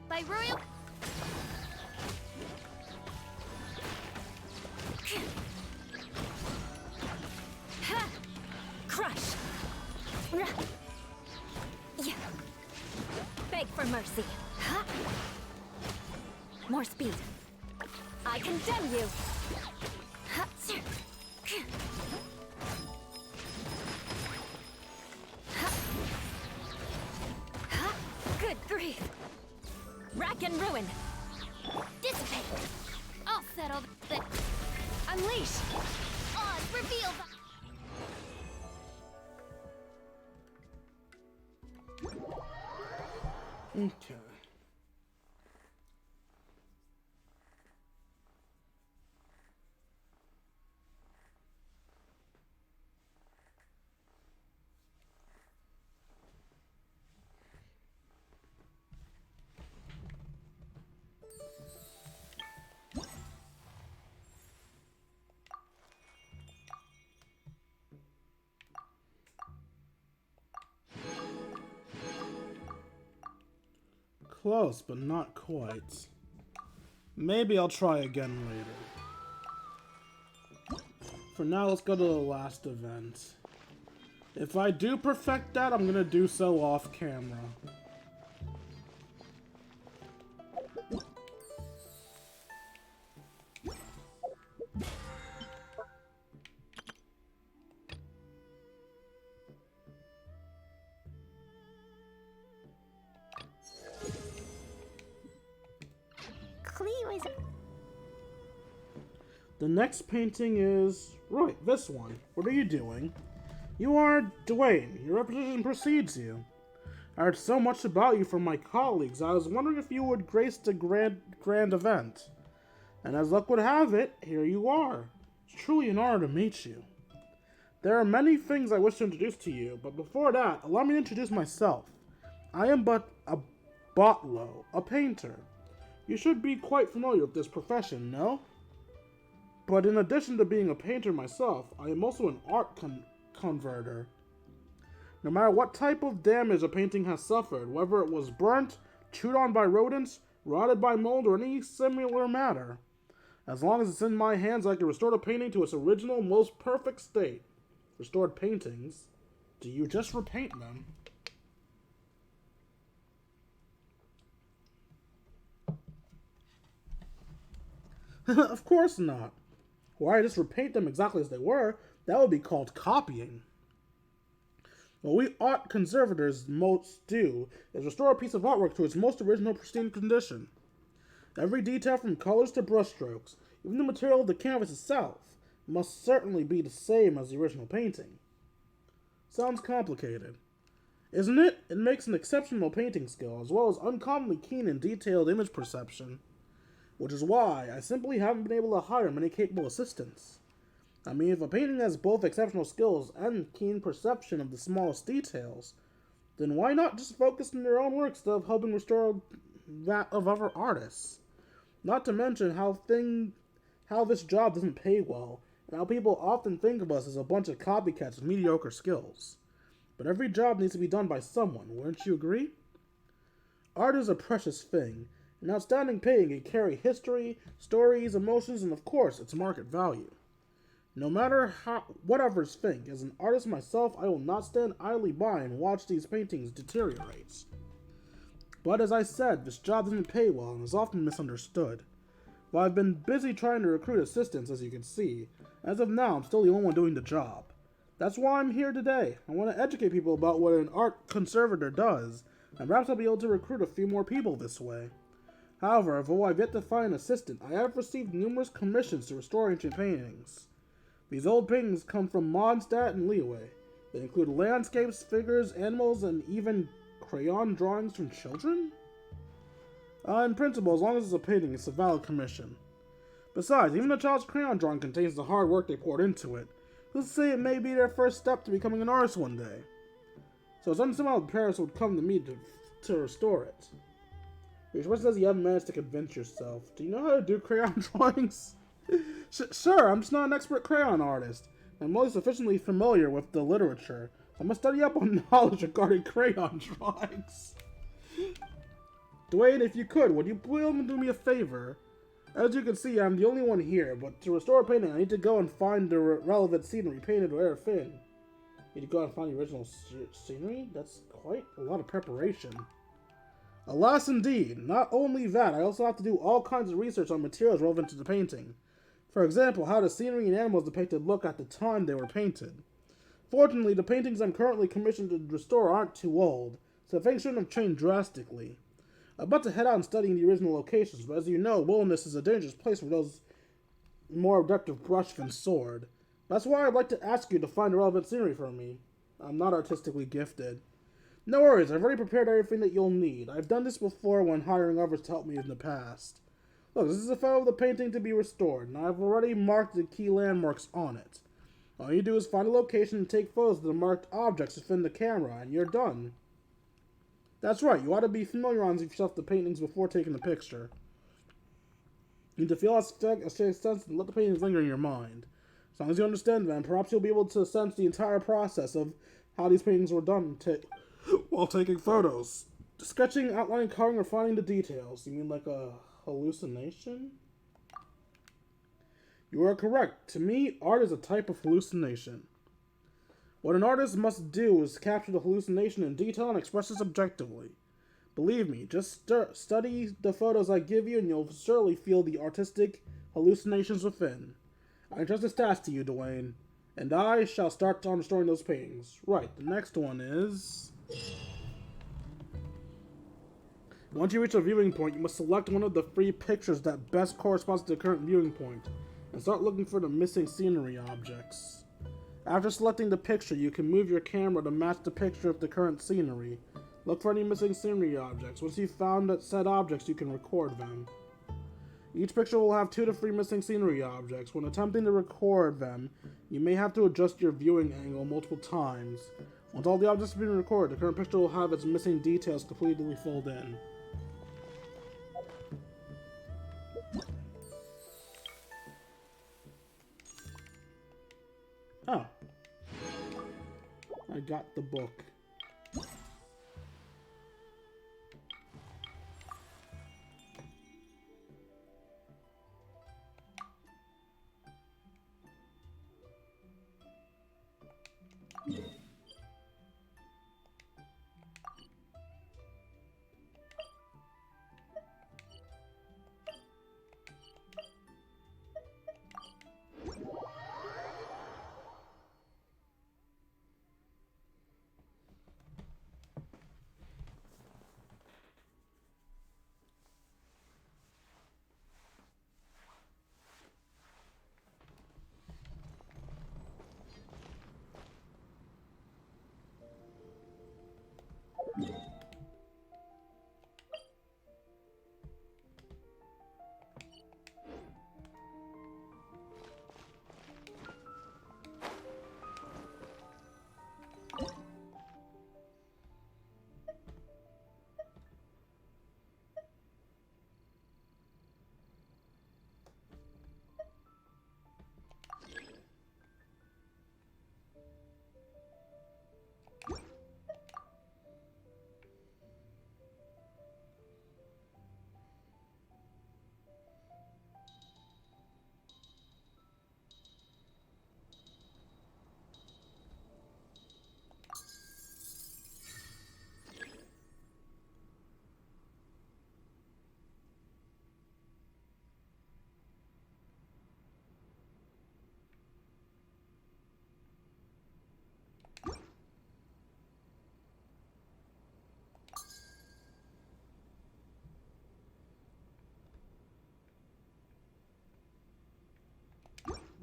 By royal... Crush! Beg for mercy. More speed. I condemn you. Good grief. Rack and ruin. Dissipate. I'll settle the... Unleash! Oz, reveal Okay. Close, but not quite. Maybe I'll try again later. For now, let's go to the last event. If I do perfect that, I'm gonna do so off camera. Cleo is... The next painting is... right, this one. What are you doing? You are Dwayne. Your reputation precedes you. I heard so much about you from my colleagues. I was wondering if you would grace the grand event. And as luck would have it, here you are. It's truly an honor to meet you. There are many things I wish to introduce to you, but before that, allow me to introduce myself. I am but a botlo, a painter. You should be quite familiar with this profession, no? But in addition to being a painter myself, I am also an art converter. No matter what type of damage a painting has suffered, whether it was burnt, chewed on by rodents, rotted by mold, or any similar matter, as long as it's in my hands, I can restore the painting to its original, most perfect state. Restored paintings? Do you just repaint them? Of course not. Why just repaint them exactly as they were? That would be called copying. What we art conservators most do is restore a piece of artwork to its most original pristine condition. Every detail from colors to brushstrokes, even the material of the canvas itself, must certainly be the same as the original painting. Sounds complicated. Isn't it? It makes an exceptional painting skill, as well as uncommonly keen and detailed image perception. Which is why I simply haven't been able to hire many capable assistants. I mean, if a painting has both exceptional skills and keen perception of the smallest details, then why not just focus on your own work instead of helping restore that of other artists? Not to mention how this job doesn't pay well, and how people often think of us as a bunch of copycats with mediocre skills. But every job needs to be done by someone, wouldn't you agree? Art is a precious thing. An outstanding painting can carry history, stories, emotions, and of course, its market value. No matter what others think, as an artist myself, I will not stand idly by and watch these paintings deteriorate. But as I said, this job doesn't pay well and is often misunderstood. While I've been busy trying to recruit assistants, as you can see, as of now, I'm still the only one doing the job. That's why I'm here today. I want to educate people about what an art conservator does, and perhaps I'll be able to recruit a few more people this way. However, although I've yet to find an assistant, I have received numerous commissions to restore ancient paintings. These old paintings come from Mondstadt and Liyue. They include landscapes, figures, animals, and even crayon drawings from children? In principle, as long as it's a painting, it's a valid commission. Besides, even a child's crayon drawing contains the hard work they poured into it. Let's say it may be their first step to becoming an artist one day. So it's unsomehow the parents would come to me to restore it. Which one says you haven't managed to convince yourself? Do you know how to do crayon drawings? Sure, I'm just not an expert crayon artist. I'm only sufficiently familiar with the literature. I must study up on knowledge regarding crayon drawings. Dwayne, if you could, would you please do me a favor? As you can see, I'm the only one here, but to restore a painting, I need to go and find the relevant scenery painted or air thin. Need to go out and find the original scenery? That's quite a lot of preparation. Alas indeed. Not only that, I also have to do all kinds of research on materials relevant to the painting. For example, how the scenery and animals depicted look at the time they were painted. Fortunately, the paintings I'm currently commissioned to restore aren't too old, so things shouldn't have changed drastically. I'm about to head out and study the original locations, but as you know, wilderness is a dangerous place for those more adaptive brush than sword. That's why I'd like to ask you to find relevant scenery for me. I'm not artistically gifted. No worries, I've already prepared everything that you'll need. I've done this before when hiring others to help me in the past. Look, this is a photo of the painting to be restored, and I've already marked the key landmarks on it. All you do is find a location and take photos of the marked objects within the camera, and you're done. That's right, you ought to be familiarizing yourself with the paintings before taking the picture. You need to feel a sense and let the paintings linger in your mind. As long as you understand them, perhaps you'll be able to sense the entire process of how these paintings were done while taking photos. Sketching, outlining, coloring, or finding the details. You mean like a hallucination? You are correct. To me, art is a type of hallucination. What an artist must do is capture the hallucination in detail and express it objectively. Believe me, just study the photos I give you and you'll surely feel the artistic hallucinations within. I entrust this task to you, Dwayne, and I shall start on restoring those paintings. Right, the next one is... Once you reach a viewing point, you must select one of the 3 pictures that best corresponds to the current viewing point, and start looking for the missing scenery objects. After selecting the picture, you can move your camera to match the picture of the current scenery. Look for any missing scenery objects. Once you've found said objects, you can record them. Each picture will have 2 to 3 missing scenery objects. When attempting to record them, you may have to adjust your viewing angle multiple times. Once all the objects have been recorded, the current picture will have its missing details completely filled in. Oh. I got the book.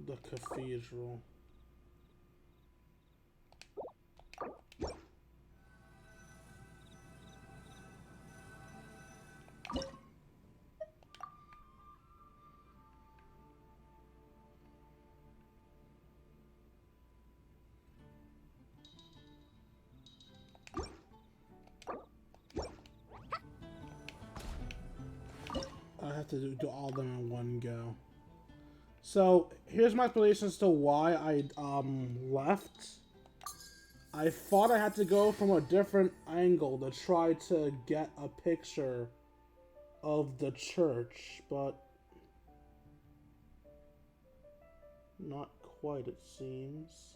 The cathedral. I have to do all of them in one go. So, here's my explanation as to why I left. I thought I had to go from a different angle to try to get a picture of the church, but not quite, it seems.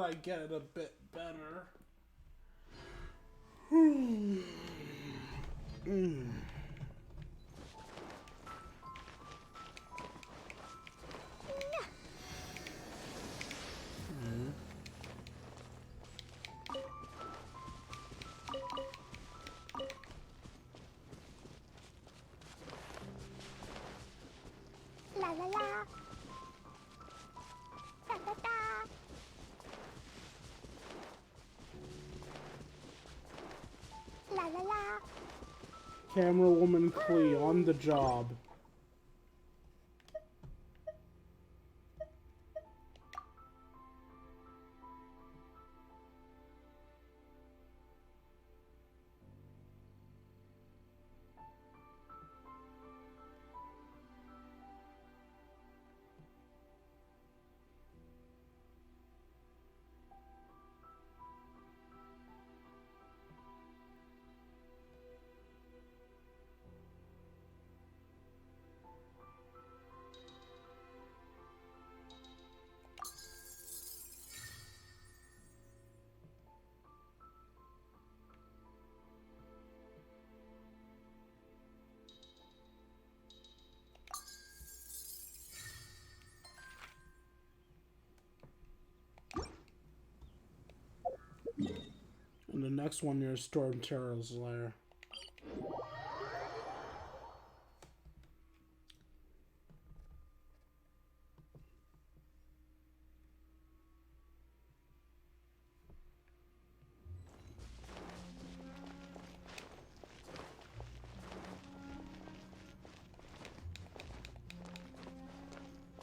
I get it a bit better. La la la. Da da da. La la la. Camera woman Clee on the job. And the next one near Storm Terror's lair.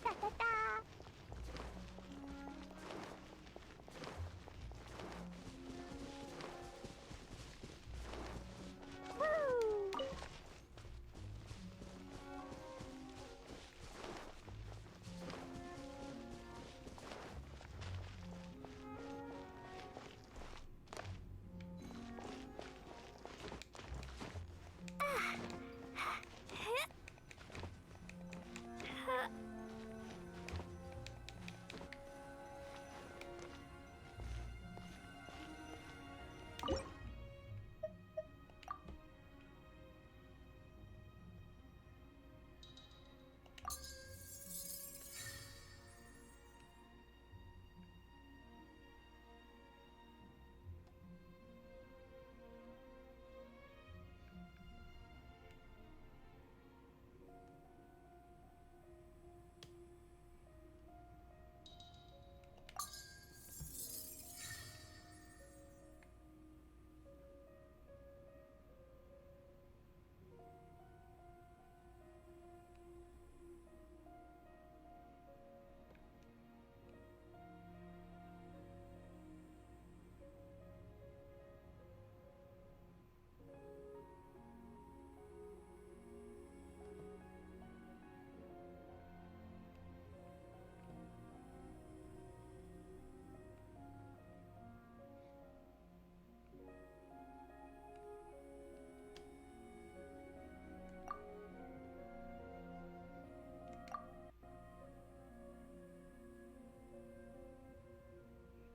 Da da da. Woo.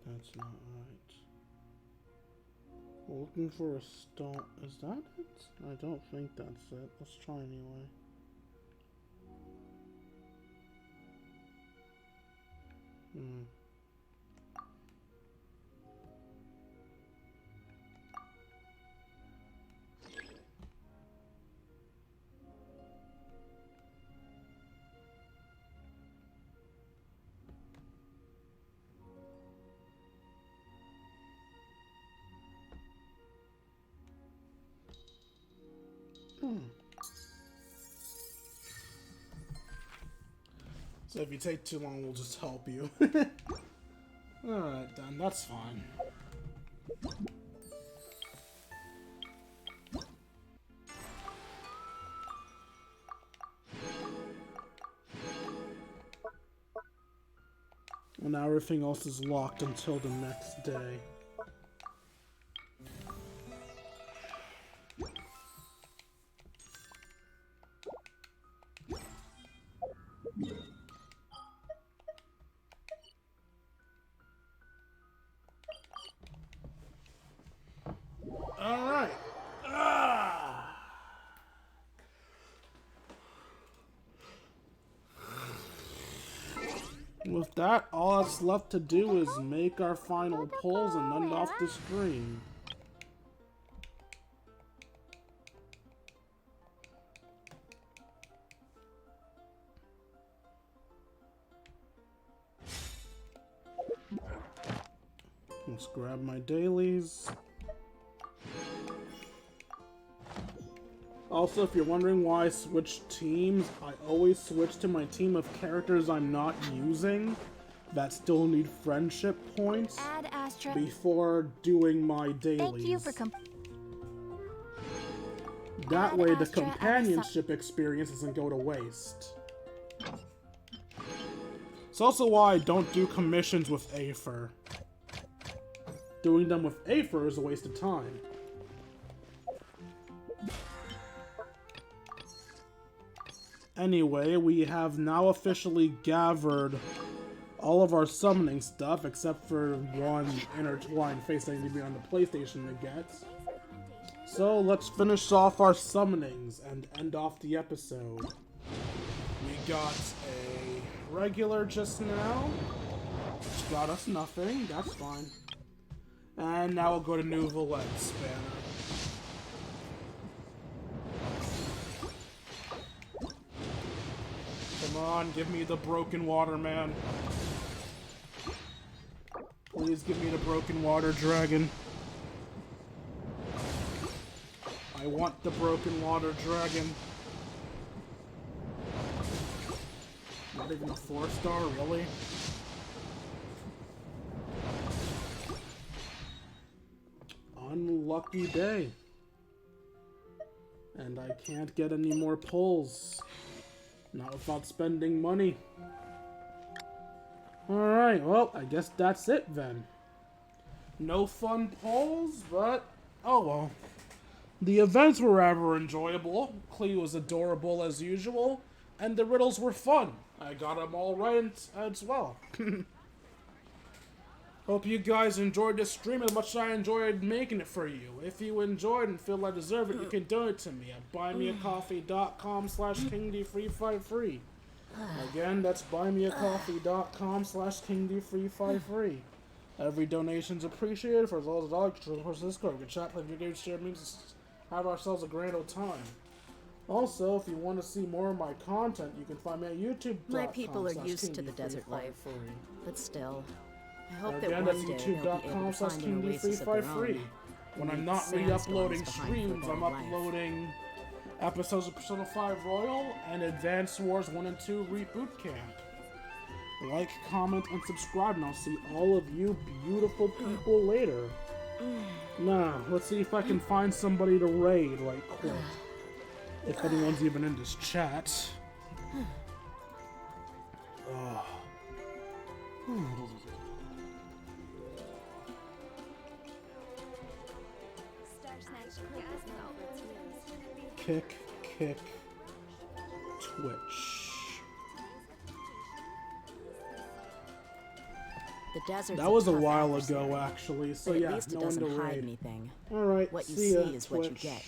That's not right. Looking for a stone. Is that it? I don't think that's it. Let's try anyway. So if you take too long, we'll just help you. Alright then, that's fine. And now everything else is locked until the next day. With that, all that's left to do is make our final pulls and end off the stream. Let's grab my dailies. Also, if you're wondering why I switch teams, I always switch to my team of characters I'm not using that still need friendship points before doing my dailies. Thank you for that way the companionship experience doesn't go to waste. It's also why I don't do commissions with Aether. Doing them with Aether is a waste of time. Anyway, we have now officially gathered all of our summoning stuff, except for one intertwined face that I need to be on the PlayStation to get. So let's finish off our summonings and end off the episode. We got a regular just now, which got us nothing, that's fine. And now we'll go to New Valette Banner. Come on, give me the broken water, man. Please give me the broken water dragon. I want the broken water dragon. Not even a 4-star, really? Unlucky day. And I can't get any more pulls. Not without spending money. Alright, well, I guess that's it then. No fun pulls, but oh well. The events were ever enjoyable, Cleo was adorable as usual, and the riddles were fun. I got them all right as well. Hope you guys enjoyed this stream as much as I enjoyed making it for you. If you enjoyed and feel I deserve it, you can donate to me at buymeacoffee.com/KingD353. Again, that's buymeacoffee.com/KingD353. Every donation's appreciated. For as well as $1, of course, Discord, we can chat, play video games, share memes, have ourselves a grand old time. Also, if you want to see more of my content, you can find me at YouTube.com. My people are used to the desert life, but still, I hope that Again, one that's day they'll be able to find an oasis of their own. When I'm not re-uploading streams, I'm uploading episodes of Persona 5 Royal and Advance Wars 1 and 2 Reboot Camp. Like, comment, and subscribe, and I'll see all of you beautiful people later. Now, let's see if I can find somebody to raid right quick. If anyone's even in this chat. Kick, Twitch. The desert. That was a while ago, actually. So yeah, at least no it one to doesn't hide raid. anything. All right, What you see see ya, is what you Twitch. get.